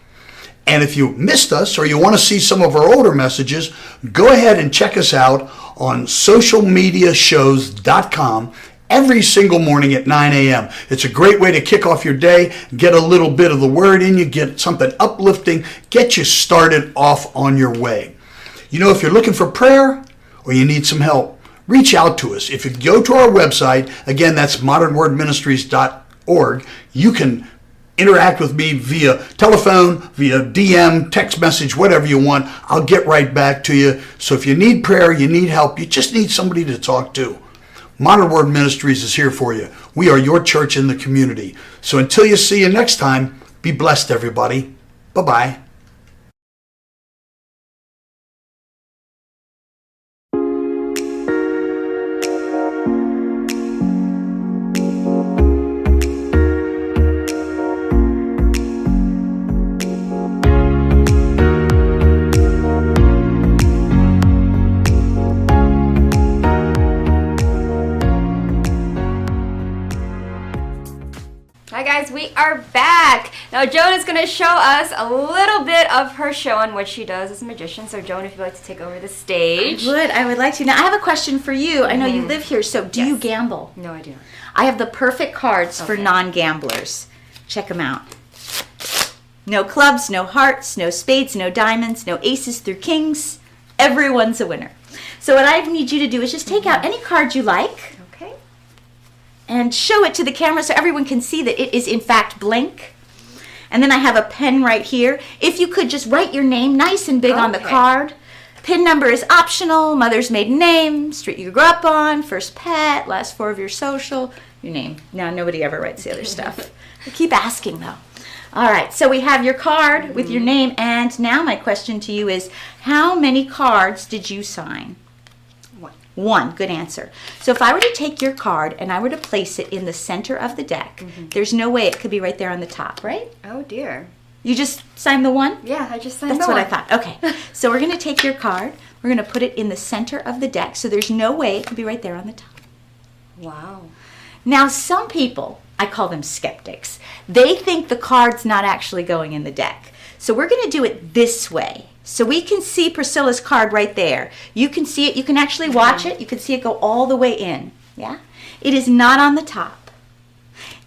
And if you missed us or you want to see some of our older messages, go ahead and check us out on socialmediashows.com every single morning at 9 a.m. It's a great way to kick off your day, get a little bit of the word in you, get something uplifting, get you started off on your way. If you're looking for prayer or you need some help, reach out to us. If you go to our website, again, that's modernwordministries.org, you can interact with me via telephone, via DM, text message, whatever you want. I'll get right back to you. So if you need prayer, you need help, you just need somebody to talk to, Modern Word Ministries is here for you. We are your church in the community. So until you see you next time, be blessed, everybody. Bye-bye. Hi guys, we are back. Now Joan is going to show us a little bit of her show and what she does as a magician. So Joan, if you'd like to take over the stage. I would like to. Now I have a question for you. I know you live here, so do you gamble? No, I do not. I have the perfect cards for non-gamblers. Check them out. No clubs, no hearts, no spades, no diamonds, no aces through kings. Everyone's a winner. So what I need you to do is just take out any card you like. Okay. And show it to the camera so everyone can see that it is in fact blank. And then I have a pen right here. If you could just write your name nice and big on the card. PIN number is optional, mother's maiden name, street you grew up on, first pet, last four of your social, your name. Now nobody ever writes the other stuff. I keep asking though. All right, so we have your card with your name, and now my question to you is, how many cards did you sign? One, good answer. So if I were to take your card and I were to place it in the center of the deck, there's no way it could be right there on the top, right? Oh dear. You just signed the one? Yeah, I just signed That's the what one. I thought. Okay. So we're going to take your card. We're going to put it in the center of the deck. So there's no way it could be right there on the top. Wow. Now, some people, I call them skeptics, they think the card's not actually going in the deck. So we're going to do it this way. So we can see Priscilla's card right there. You can see it. You can actually watch it. You can see it go all the way in. Yeah? It is not on the top.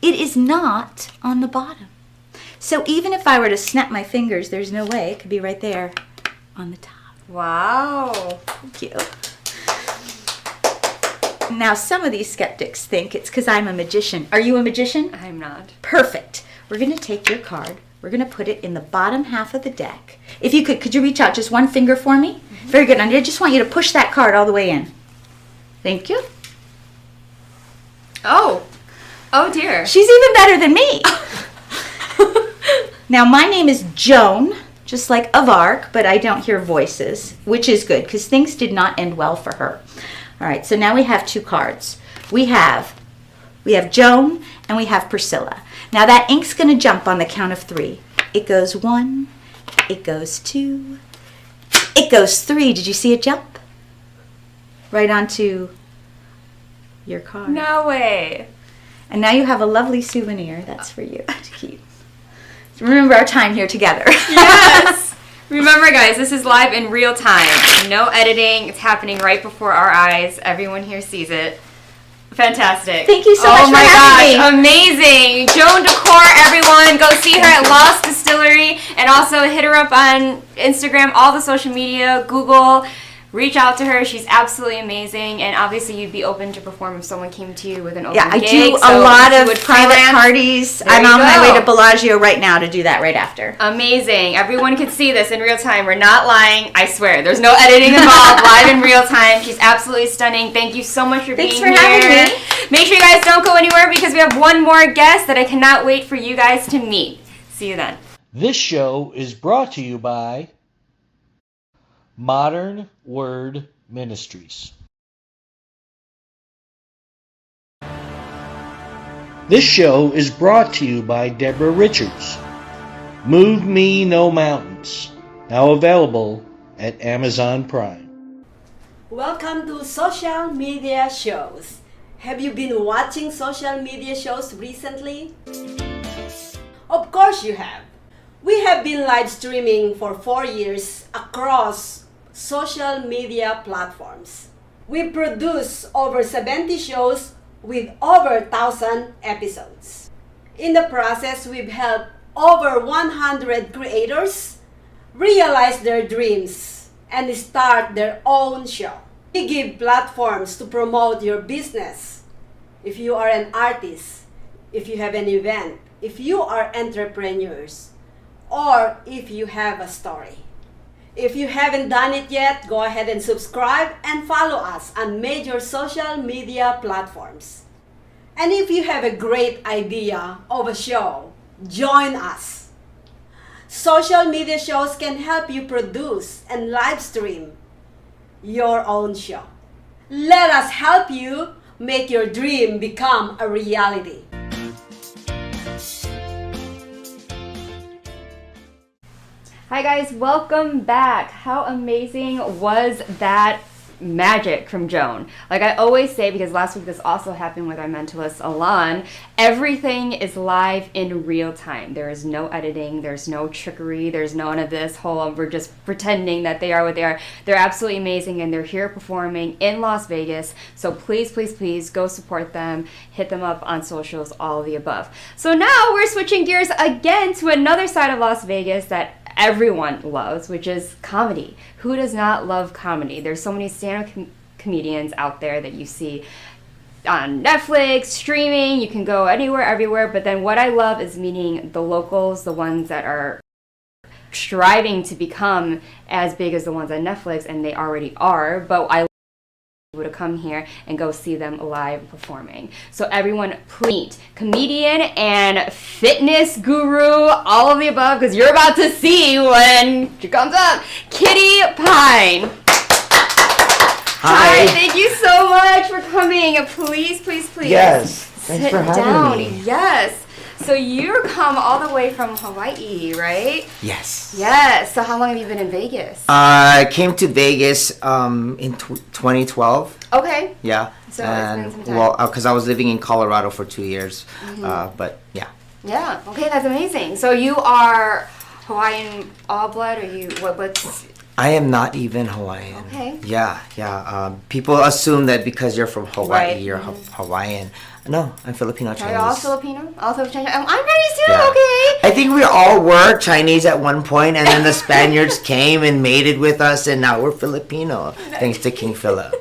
It is not on the bottom. So even if I were to snap my fingers, there's no way it could be right there on the top. Wow. Thank you. Now, some of these skeptics think it's because I'm a magician. Are you a magician? I'm not. Perfect. We're going to take your card. We're going to put it in the bottom half of the deck. If you could you reach out just one finger for me? Mm-hmm. Very good. And I just want you to push that card all the way in. Thank you. Oh. Oh, dear. She's even better than me. Now, my name is Joan, just like of Arc, but I don't hear voices, which is good because things did not end well for her. All right, so now we have two cards. We have Joan and we have Priscilla. Now that ink's going to jump on the count of 3. It goes 1, it goes 2, it goes 3. Did you see it jump? Right onto your card. No way. And now you have a lovely souvenir that's for you to keep. Remember our time here together. Yes. Remember, guys, this is live in real time. No editing. It's happening right before our eyes. Everyone here sees it. Fantastic. Thank you so much for having me. Amazing. Joan DuKore, everyone. Go see her at Lost Distillery. And also hit her up on Instagram, all the social media, Google. Reach out to her. She's absolutely amazing. And obviously, you'd be open to perform if someone came to you with an open gig. gig. I do a lot of private parties. I'm on my way to Bellagio right now to do that right after. Amazing. Everyone can see this in real time. We're not lying. I swear. There's no editing involved. Live in real time. She's absolutely stunning. Thank you so much for being here. Thanks for having me. Make sure you guys don't go anywhere because we have one more guest that I cannot wait for you guys to meet. See you then. This show is brought to you by Modern Word Ministries. This show is brought to you by Deborah Richards. Move Me No Mountains, now available at Amazon Prime. Welcome to social media shows. Have you been watching social media shows recently? Of course you have. We have been live streaming for 4 years across social media platforms. We produce over 70 shows with over 1,000 episodes. In the process, we've helped over 100 creators realize their dreams and start their own show. We give platforms to promote your business. If you are an artist, if you have an event, if you are entrepreneurs, or if you have a story. If you haven't done it yet, go ahead and subscribe and follow us on major social media platforms. And if you have a great idea of a show, join us. Social media shows can help you produce and live stream your own show. Let us help you make your dream become a reality. Hi guys, welcome back. How amazing was that magic from Joan? Like I always say, because last week this also happened with our mentalist Alan, everything is live in real time. There is no editing, there's no trickery, there's none of this whole we're just pretending that they are what they are. They're absolutely amazing and they're here performing in Las Vegas. So please, please, please go support them. Hit them up on socials, all of the above. So now we're switching gears again to another side of Las Vegas that everyone loves, which is comedy. Who does not love comedy? There's so many stand-up comedians out there that you see on Netflix, streaming, you can go anywhere, everywhere, but then what I love is meeting the locals, the ones that are striving to become as big as the ones on Netflix, and they already are, but I to come here and go see them live performing. So everyone, please meet comedian and fitness guru, all of the above, because you're about to see when she comes up, Kitty Pine. Hi, thank you so much for coming. Please, please, please. Yes, thanks for having me. Yes. So you come all the way from Hawaii, right? Yes. Yes. So how long have you been in Vegas? I came to Vegas in 2012. Okay. Yeah. So it's been some time. Well, because I was living in Colorado for 2 years. But yeah. Yeah. Okay, that's amazing. So you are Hawaiian all blood, or you what's? I am not even Hawaiian. Okay. Yeah. People assume that because you're from Hawaii, Right. you're Hawaiian. No, I'm Filipino Chinese. Are you all Filipino? Also Chinese? I'm Chinese too. Yeah. Okay. I think we all were Chinese at one point, and then the Spaniards came and mated with us, and now we're Filipino, thanks to King Philip.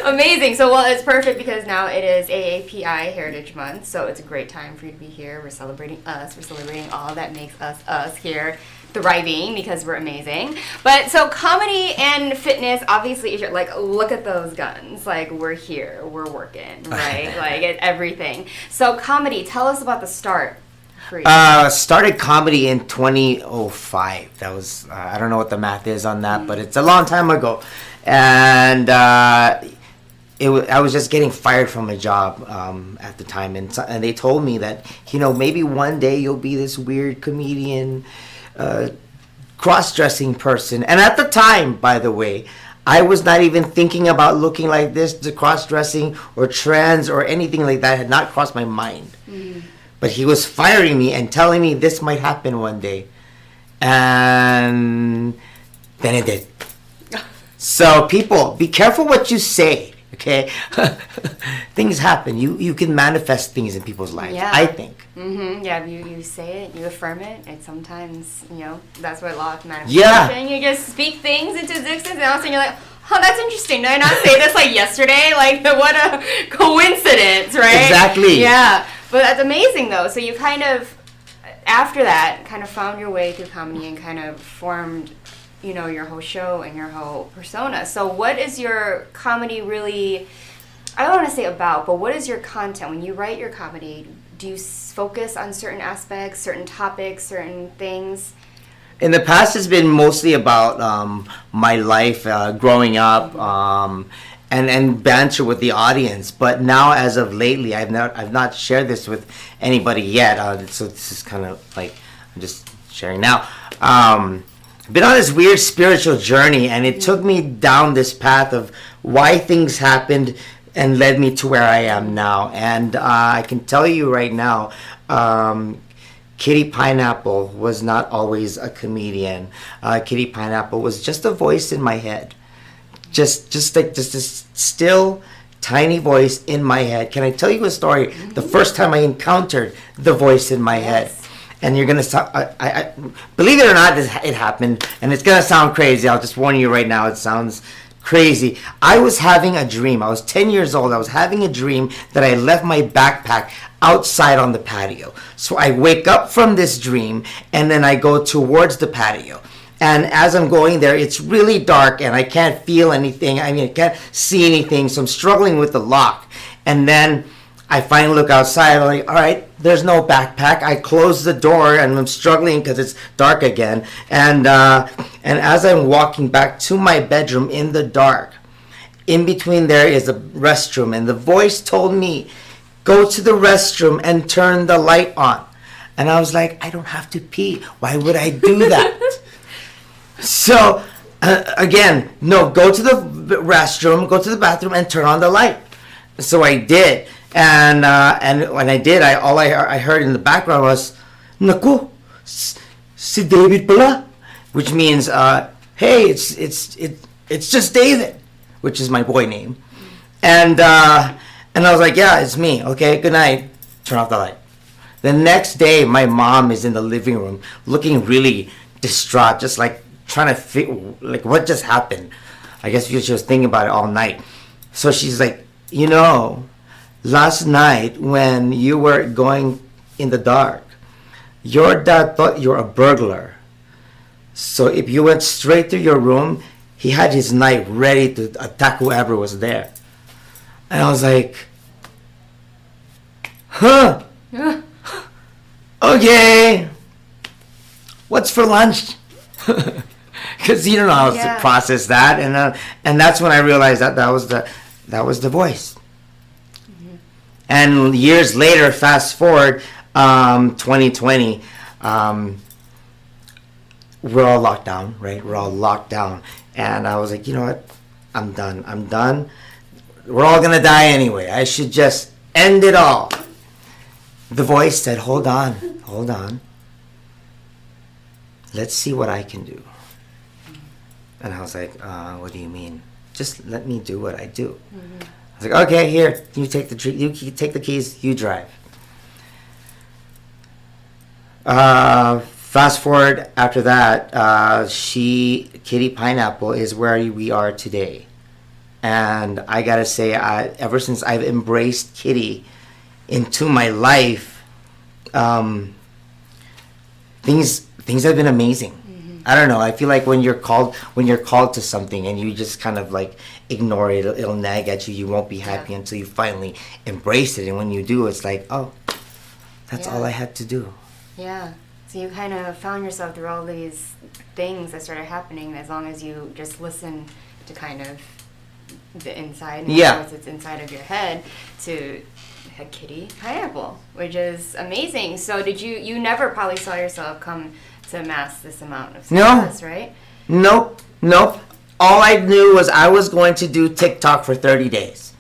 Amazing. So, well, it's perfect because now it is AAPI Heritage Month, so it's a great time for you to be here. We're celebrating us. We're celebrating all that makes us here, thriving because we're amazing. But so comedy and fitness, obviously, if you're like, look at those guns. Like, we're here. We're working, right? Like, everything. So comedy, tell us about the start. For you. Started comedy in 2005. That was, I don't know what the math is on that, but it's a long time ago. And I was just getting fired from a job at the time, and they told me that, maybe one day you'll be this weird comedian, cross-dressing person. And at the time, by the way, I was not even thinking about looking like this, the cross-dressing or trans or anything like that had not crossed my mind. But he was firing me and telling me this might happen one day. And then it did. So people, be careful what you say, okay? Things happen. You can manifest things in people's lives, I think. Yeah, you say it, you affirm it, and sometimes, that's what law of manifestation. You just speak things into existence, and all of a sudden you're like, oh, that's interesting. Did I not say this like yesterday? Like, what a coincidence, right? Exactly. Yeah, but that's amazing though. So you kind of, after that, kind of found your way through comedy and kind of formed, your whole show and your whole persona. So what is your comedy really, I don't want to say about, but what is your content? When you write your comedy, do you focus on certain aspects, certain topics, certain things? In the past, it's been mostly about my life growing up and banter with the audience. But now, as of lately, I've not shared this with anybody yet. So this is kind of like I'm just sharing now. Been on this weird spiritual journey, and it took me down this path of why things happened and led me to where I am now. And I can tell you right now, Kitty Pineapple was not always a comedian. Kitty Pineapple was just a voice in my head. Just a still, tiny voice in my head. Can I tell you a story? The first time I encountered the voice in my head. And you're gonna I believe it or not, it happened, and it's gonna sound crazy. I'll just warn you right now. It sounds crazy. I was having a dream. I was 10 years old. I was having a dream that I left my backpack outside on the patio. So I wake up from this dream, and then I go towards the patio. And as I'm going there, it's really dark, and I can't feel anything. I can't see anything. So I'm struggling with the lock, and then I finally look outside. I'm like, all right, there's no backpack. I close the door, and I'm struggling because it's dark again. And as I'm walking back to my bedroom in the dark, in between there is a restroom, and the voice told me, go to the restroom and turn the light on. And I was like, I don't have to pee. Why would I do that? So again, no, go to the restroom, go to the bathroom, and turn on the light. So I did. And when I did, all I heard in the background was, "Naku, si David pala," which means, "Hey, it's just David," which is my boy name. And I was like, "Yeah, it's me. Okay, good night." Turn off the light. The next day, my mom is in the living room, looking really distraught, just like trying to figure, like, what just happened. I guess because she was thinking about it all night. So she's like, last night when you were going in the dark, your dad thought you were a burglar. So if you went straight to your room, he had his knife ready to attack whoever was there. And I was like, huh? Okay. What's for lunch? Because you don't know how to process that. And that's when I realized that was the voice. And years later, fast forward, 2020, we're all locked down, right? We're all locked down. And I was like, you know what? I'm done. We're all going to die anyway. I should just end it all. The voice said, hold on. Let's see what I can do. And I was like, what do you mean? Just let me do what I do. I was like, okay, here, you take the keys, you drive. Fast forward after that, Kitty Pineapple is where we are today. And I gotta say, ever since I've embraced Kitty into my life, things have been amazing. I don't know. I feel like when you're called to something and you just kind of like ignore it, it'll nag at you. You won't be happy until you finally embrace it. And when you do, it's like, oh, that's all I had to do. Yeah. So you kind of found yourself through all these things that started happening as long as you just listen to kind of the inside and what's inside of your head to Kitty Pineapple, which is amazing. So did you never probably saw yourself come to amass this amount of success, right? Nope. All I knew was I was going to do TikTok for 30 days.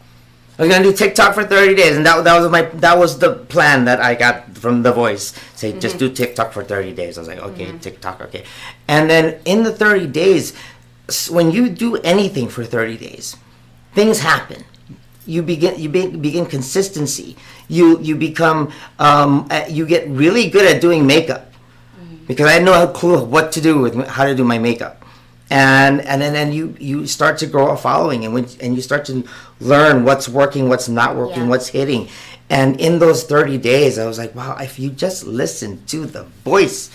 I was going to do TikTok for 30 days, and that was the plan that I got from The Voice. Say, just do TikTok for 30 days. I was like, okay, TikTok, okay. And then in the 30 days, when you do anything for 30 days, things happen. You begin consistency. You become you get really good at doing makeup because I had no clue what to do with how to do my makeup, and then you start to grow a following and you start to learn what's working, what's not working, what's hitting, and in those 30 days I was like, wow, if you just listen to the voice.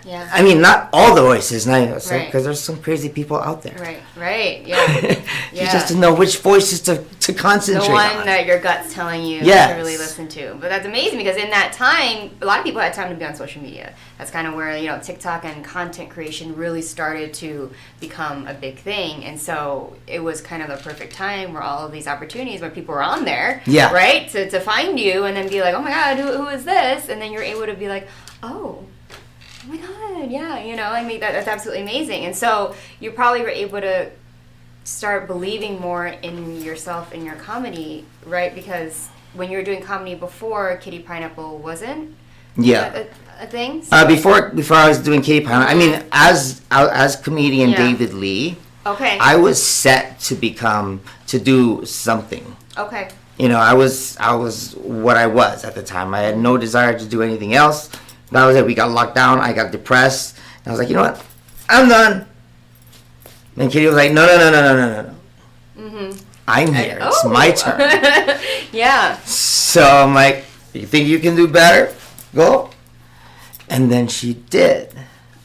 Yeah. I mean, not all the voices, because there's some crazy people out there. Right. Yeah. You just to know which voices to concentrate on. The one that your gut's telling you to really listen to. But that's amazing because in that time, a lot of people had time to be on social media. That's kind of where, TikTok and content creation really started to become a big thing. And so it was kind of the perfect time where all of these opportunities where people were on there, right? To find you and then be like, oh my God, who is this? And then you're able to be like, oh my God, yeah, I mean, that's absolutely amazing. And so you probably were able to start believing more in yourself and your comedy, right? Because when you were doing comedy before, Kitty Pineapple wasn't a thing? So before I was doing Kitty Pineapple, I mean, as comedian David Lee, I was set to do something. Okay. I was what I was at the time. I had no desire to do anything else. That was it. We got locked down. I got depressed. And I was like, you know what? I'm done. And Kitty was like, no. I'm here. It's my turn. Yeah. So I'm like, you think you can do better? Go. And then she did.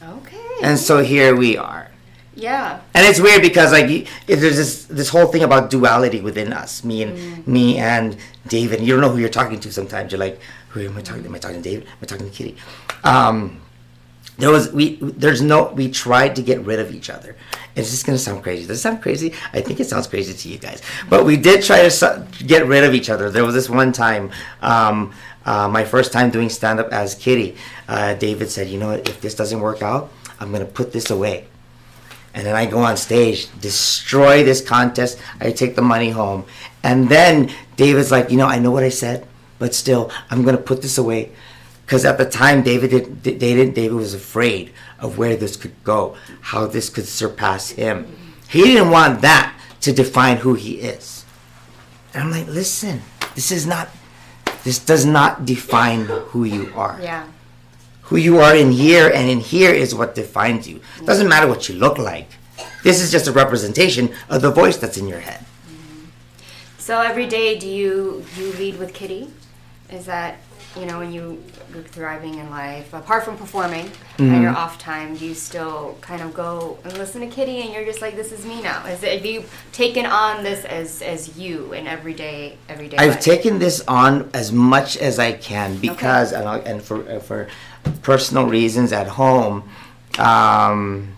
Okay. And so here we are. Yeah. And it's weird because there's this whole thing about duality within us, me and David. You don't know who you're talking to sometimes. You're like, who am I talking to? Am I talking to David? Am I talking to Kitty? We tried to get rid of each other. It's just gonna sound crazy. Does it sound crazy? I think it sounds crazy to you guys. But we did try to get rid of each other. There was this one time, my first time doing stand-up as Kitty. David said, you know what? If this doesn't work out, I'm gonna put this away. And then I go on stage, destroy this contest. I take the money home. And then David's like, I know what I said, but still, I'm going to put this away. Because at the time, David was afraid of where this could go, how this could surpass him. He didn't want that to define who he is. And I'm like, listen, this does not define who you are. Yeah. Who you are in here, and in here is what defines you. It doesn't matter what you look like. This is just a representation of the voice that's in your head. So every day, do you lead with Kitty? Is that, when you're thriving in life, apart from performing and your off time, do you still kind of go and listen to Kitty and you're just like, this is me now? Have you taken on this as you in everyday I've life? taken this on as much as I can because, and for personal reasons at home, I'm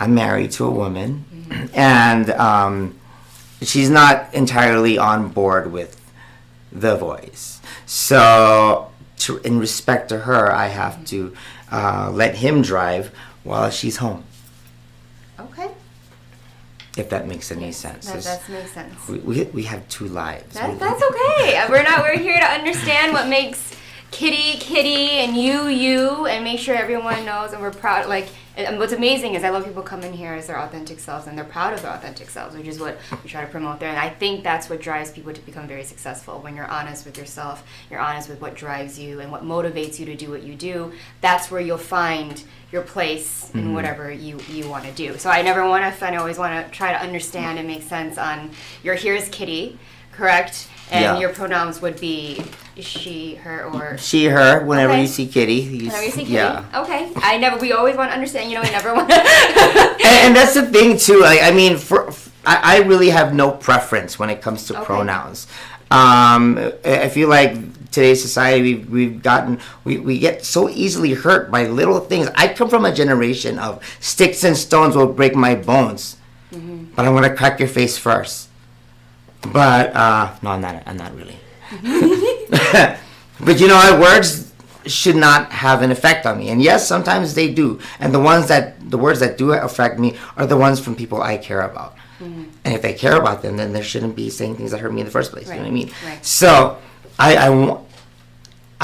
married to a woman, and she's not entirely on board with The Voice. So in respect to her, I have to let him drive while she's home. Okay. If that makes any sense. That makes sense. We have two lives. That's okay. We're here to understand what makes Kitty and you, and make sure everyone knows, and we're proud. Like, and what's amazing is I love people come in here as their authentic selves, and they're proud of their authentic selves, which is what we try to promote there. And I think that's what drives people to become very successful. When you're honest with yourself, you're honest with what drives you and what motivates you to do what you do. That's where you'll find your place in whatever you want to do. So I never want to offend. I always want to try to understand and make sense on your here's Kitty, correct? And your pronouns would be she, her, or... She, her, whenever you see Kitty. Whenever you see Kitty? Yeah. Okay. We always want to understand, we never want to... and that's the thing, too. I mean, I really have no preference when it comes to pronouns. I feel like today's society, we get so easily hurt by little things. I come from a generation of sticks and stones will break my bones, but I'm going to crack your face first. But no, I'm not really. But words should not have an effect on me. And yes, sometimes they do. And the words that do affect me are the ones from people I care about. And if I care about them, then there shouldn't be saying things that hurt me in the first place. Right. You know what I mean? Right. So I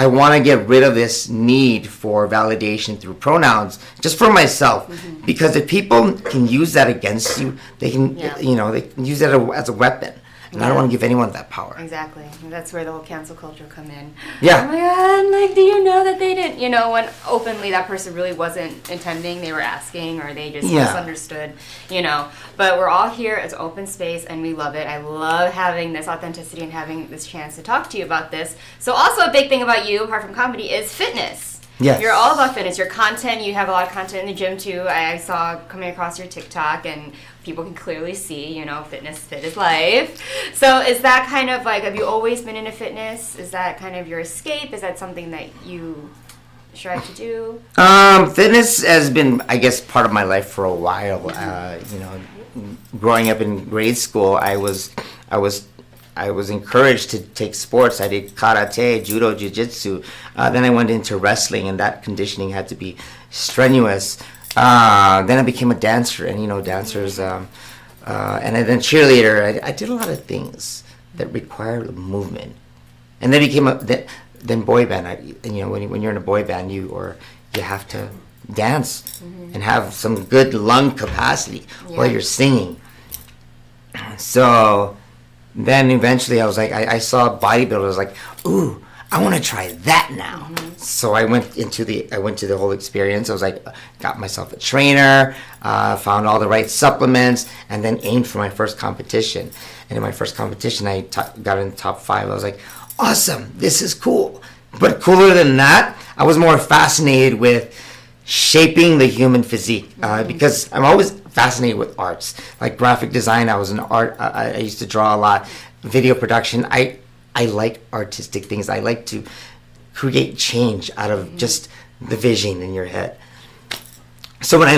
want to get rid of this need for validation through pronouns just for myself. Because if people can use that against you, they can they can use that as a weapon. And I don't want to give anyone that power. Exactly. And that's where the whole cancel culture come in. Yeah. Oh my God, like, do you know that they didn't, when openly that person really wasn't intending, they were asking, or they just misunderstood, But we're all here as open space, and we love it. I love having this authenticity and having this chance to talk to you about this. So also a big thing about you, apart from comedy, is fitness. Yes. You're all about fitness. Your content, you have a lot of content in the gym too. I saw coming across your TikTok, and people can clearly see, fitness, fit is life. So is that kind of like, have you always been into fitness? Is that kind of your escape? Is that something that you strive to do? Fitness has been, I guess, part of my life for a while. Growing up in grade school, I was encouraged to take sports. I did karate, judo, jiu-jitsu. Then I went into wrestling, and that conditioning had to be strenuous. Then I became a dancer, and dancers, and then cheerleader. I did a lot of things that required movement, and then then boy band. When you're in a boy band, you have to dance and have some good lung capacity while you're singing. So then eventually I was like, I saw bodybuilders. I was like, ooh, I want to try that now. So I went to the whole experience. I was like, got myself a trainer, found all the right supplements, and then aimed for my first competition. And in my first competition, I got in the top 5. I was like, awesome, this is cool. But cooler than that, I was more fascinated with shaping the human physique, because I'm always fascinated with arts, like graphic design. I was an art. I used to draw a lot. Video production. I like artistic things. I like to create change out of just the vision in your head. So when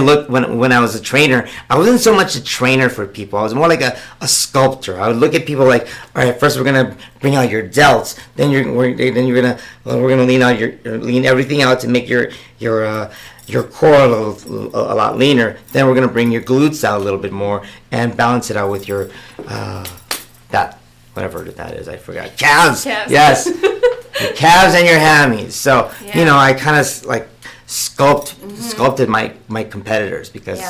I was a trainer, I wasn't so much a trainer for people. I was more like a sculptor. I would look at people like, all right, first we're gonna bring out your delts, then we're gonna lean everything out to make your core a lot leaner. Then we're gonna bring your glutes out a little bit more and balance it out with your that whatever that is, I forgot. Calves. Yes. Your calves and your hammies. So I kind of like sculpted my competitors, because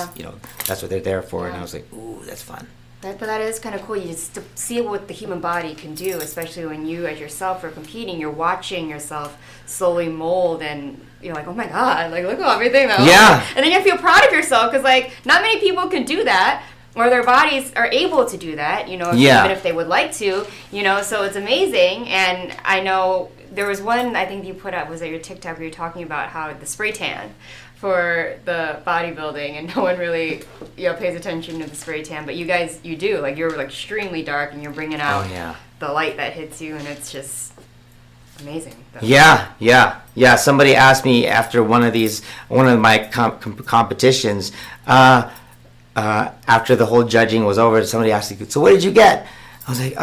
that's what they're there for, and I was like, ooh, that's fun. But that is kind of cool. You just to see what the human body can do, especially when you as yourself are competing. You're watching yourself slowly mold, and you're like, oh my God, like look at everything though. Yeah. And then you feel proud of yourself, because like not many people can do that, or their bodies are able to do that, even if they would like to, so it's amazing. And I know there was one, I think you put up, was at your TikTok, where you're talking about how the spray tan for the bodybuilding, and no one really, pays attention to the spray tan, but you guys, you do, like you're like extremely dark, and you're bringing out the light that hits you, and it's just amazing. Yeah. Somebody asked me after one of my competitions, after the whole judging was over, somebody asked me, so what did you get? I was like,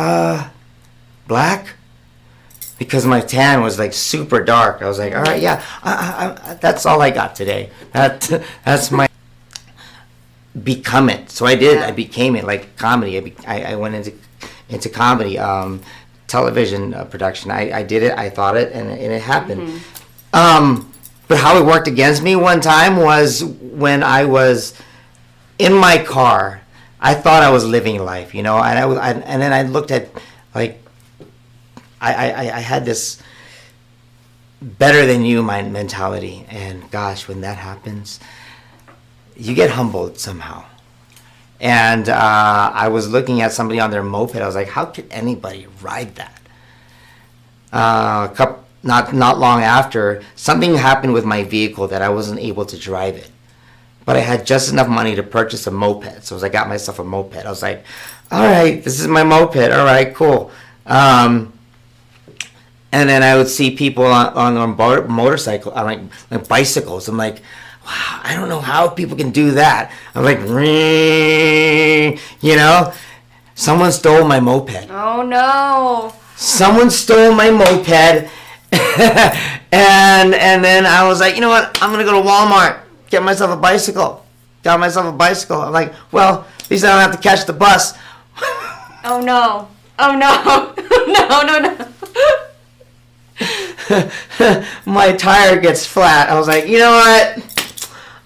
black. because my tan was like super dark. I was like, all right, yeah, that's all I got today. That's my become it. So I did. I became it, like comedy. I went into comedy, television production. I did it. I thought it, and it happened. But how it worked against me one time was when I was in my car. I thought I was living life, and then I looked at, like, I had this better than you mentality, and gosh, when that happens, you get humbled somehow. And I was looking at somebody on their moped. I was like, how could anybody ride that? Not long after, something happened with my vehicle that I wasn't able to drive it. But I had just enough money to purchase a moped. So I got myself a moped. I was like, all right, this is my moped. All right, cool. And then I would see people on their motorcycle, on like bicycles. I'm like, wow, I don't know how people can do that. I'm like, someone stole my moped. Oh no. Someone stole my moped. and then I was like, you know what? I'm going to go to Walmart, get myself a bicycle. Got myself a bicycle. I'm like, well, at least I don't have to catch the bus. Oh no. Oh no. No. My tire gets flat. I was like, you know what?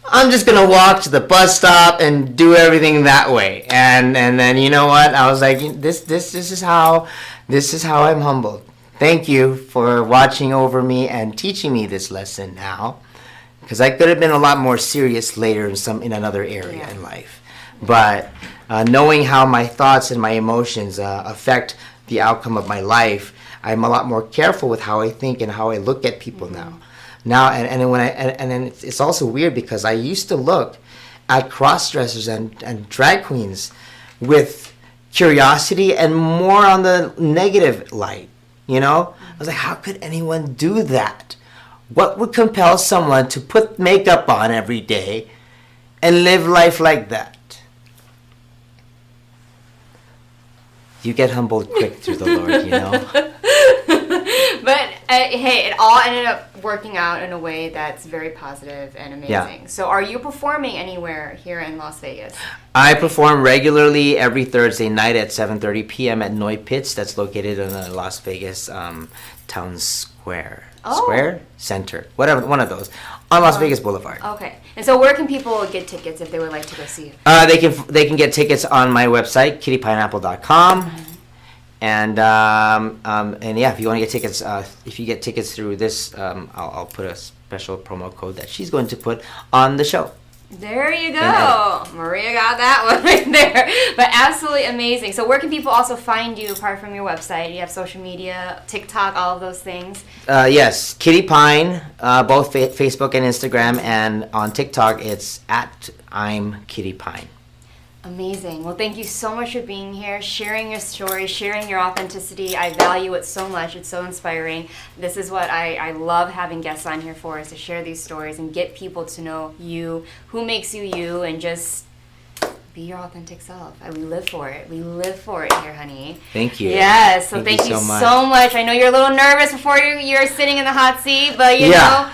I'm just gonna walk to the bus stop and do everything that way. And then you know what? I was like, this is how I'm humbled. Thank you for watching over me and teaching me this lesson now, because I could have been a lot more serious later in another area in life. But knowing how my thoughts and my emotions affect the outcome of my life, I'm a lot more careful with how I think and how I look at people now. Then it's also weird because I used to look at cross-dressers and drag queens with curiosity and more on the negative light. I was like, how could anyone do that? What would compel someone to put makeup on every day and live life like that? You get humbled quick through the Lord, But hey, it all ended up working out in a way that's very positive and amazing. Yeah. So are you performing anywhere here in Las Vegas? I perform regularly every Thursday night at 7:30 p.m. at Noy Pits. That's located in the Las Vegas Town Square. Square? Center. Whatever, one of those. On Las Vegas Boulevard. Okay. And so where can people get tickets if they would like to go see you? They can get tickets on my website, kittypineapple.com. And yeah, if you want to get tickets, if you get tickets through this, I'll put a special promo code that she's going to put on the show. There you go. Maria got that one right there. But absolutely amazing. So where can people also find you apart from your website? You have social media, TikTok, all of those things? Yes, Kitty Pine, both Facebook and Instagram, and on TikTok it's at I'm Kitty Pine. Amazing. Well, thank you so much for being here, sharing your story, sharing your authenticity. I value it so much. It's so inspiring. This is what I love having guests on here for, is to share these stories and get people to know you, who makes you you, and just be your authentic self. We live for it. We live for it here, honey. Thank you. Yes. So thank you so much. I know you're a little nervous before you're sitting in the hot seat, but you know.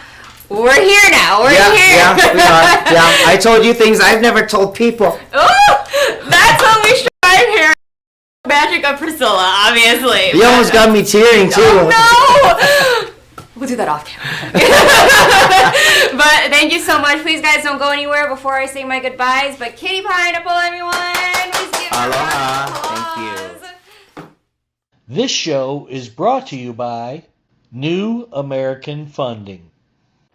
We're here now. We're here. Yeah, we are. Yeah, I told you things I've never told people. Oh, that's what we tried here. Magic of Priscilla, obviously. You almost got me tearing too. Oh, no. We'll do that off camera. But thank you so much. Please, guys, don't go anywhere before I say my goodbyes. But Kitty Pineapple, everyone. Please give Aloha. Thank you. This show is brought to you by New American Funding.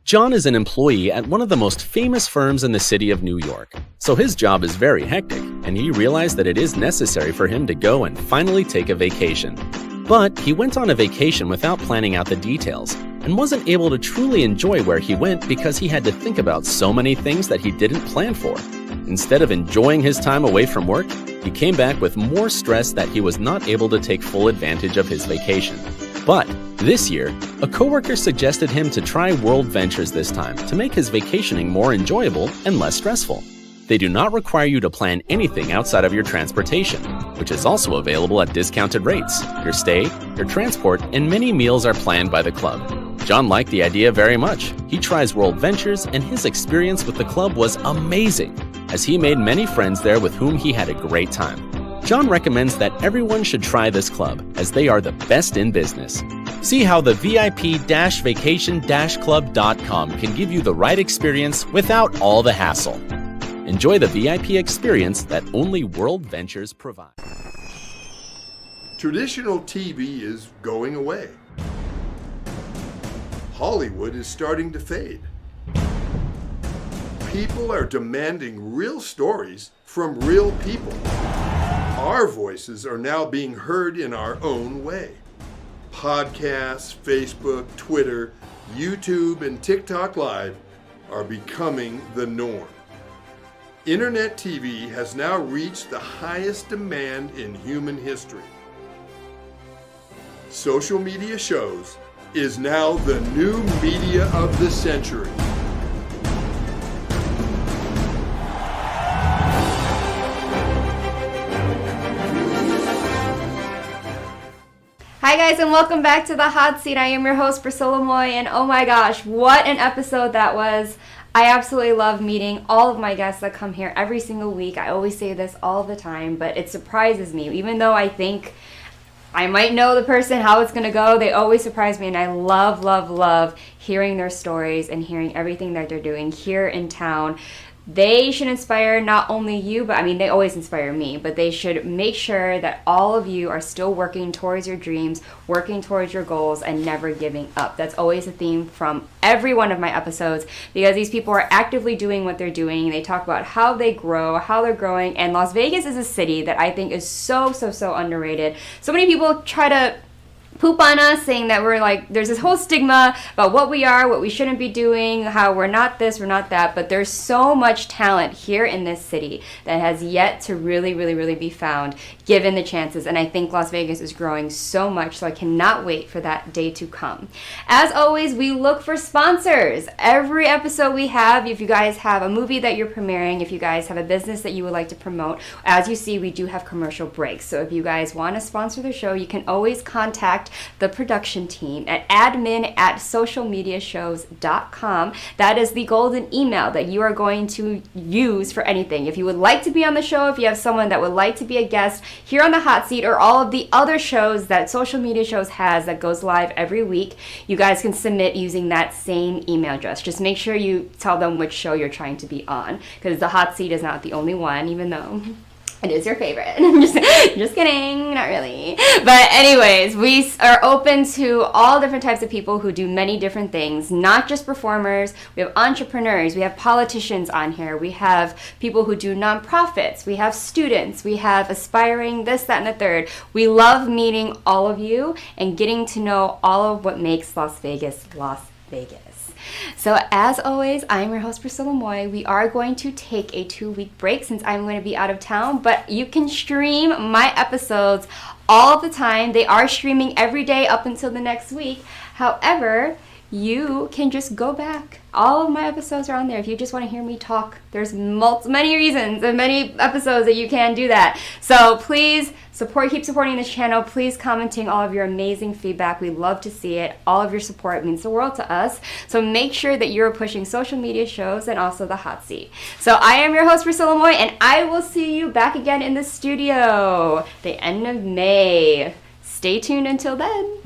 John is an employee at one of the most famous firms in the city of New York, so his job is very hectic, and he realized that it is necessary for him to go and finally take a vacation. But he went on a vacation without planning out the details, and wasn't able to truly enjoy where he went because he had to think about so many things that he didn't plan for. Instead of enjoying his time away from work, he came back with more stress that he was not able to take full advantage of his vacation. But this year, a coworker suggested him to try World Ventures this time to make his vacationing more enjoyable and less stressful. They do not require you to plan anything outside of your transportation, which is also available at discounted rates. Your stay, your transport, and many meals are planned by the club. John liked the idea very much. He tries World Ventures, and his experience with the club was amazing, as he made many friends there with whom he had a great time. John recommends that everyone should try this club, as they are the best in business. See how the VIP-vacation-club.com can give you the right experience without all the hassle. Enjoy the VIP experience that only World Ventures provides. Traditional TV is going away. Hollywood is starting to fade. People are demanding real stories from real people. Our voices are now being heard in our own way. Podcasts, Facebook, Twitter, YouTube, and TikTok Live are becoming the norm. Internet TV has now reached the highest demand in human history. Social media shows is now the new media of the century. Hi guys, and welcome back to the Hot Seat. I am your host, Priscilla Moy, and oh my gosh, what an episode that was. I absolutely love meeting all of my guests that come here every single week. I always say this all the time, but it surprises me. Even though I think I might know the person, how it's going to go, they always surprise me, and I love, love, love hearing their stories and hearing everything that they're doing here in town. They should inspire not only you, but I mean, they always inspire me, but they should make sure that all of you are still working towards your dreams, working towards your goals, and never giving up. That's always a theme from every one of my episodes, because these people are actively doing what they're doing. They talk about how they grow, how they're growing, and Las Vegas is a city that I think is so, so, so underrated. So many people try to poop on us, saying that we're like, there's this whole stigma about what we are, what we shouldn't be doing, how we're not this, we're not that, but there's so much talent here in this city that has yet to really, really, really be found, given the chances, and I think Las Vegas is growing so much, so I cannot wait for that day to come. As always, we look for sponsors. Every episode we have, if you guys have a movie that you're premiering, if you guys have a business that you would like to promote, as you see, we do have commercial breaks, so if you guys want to sponsor the show, you can always contact the production team at admin@socialmediashows.com. That is the golden email that you are going to use for anything. If you would like to be on the show, if you have someone that would like to be a guest here on the Hot Seat or all of the other shows that Social Media Shows has that goes live every week, you guys can submit using that same email address. Just make sure you tell them which show you're trying to be on, because the Hot Seat is not the only one, even though it is your favorite. just kidding, not really. But anyways, we are open to all different types of people who do many different things, not just performers. We have entrepreneurs, we have politicians on here, we have people who do nonprofits, we have students, we have aspiring this, that, and the third. We love meeting all of you and getting to know all of what makes Las Vegas, Las Vegas. So as always, I'm your host, Priscilla Moy. We are going to take a 2-week break since I'm going to be out of town, but you can stream my episodes all the time. They are streaming every day up until the next week. However, you can just go back. All of my episodes are on there. If you just want to hear me talk, there's many reasons and many episodes that you can do that. So please keep supporting this channel. Please commenting all of your amazing feedback. We love to see it. All of your support means the world to us. So make sure that you're pushing Social Media Shows and also the Hot Seat. So I am your host, Priscilla Moy, and I will see you back again in the studio the end of May. Stay tuned until then.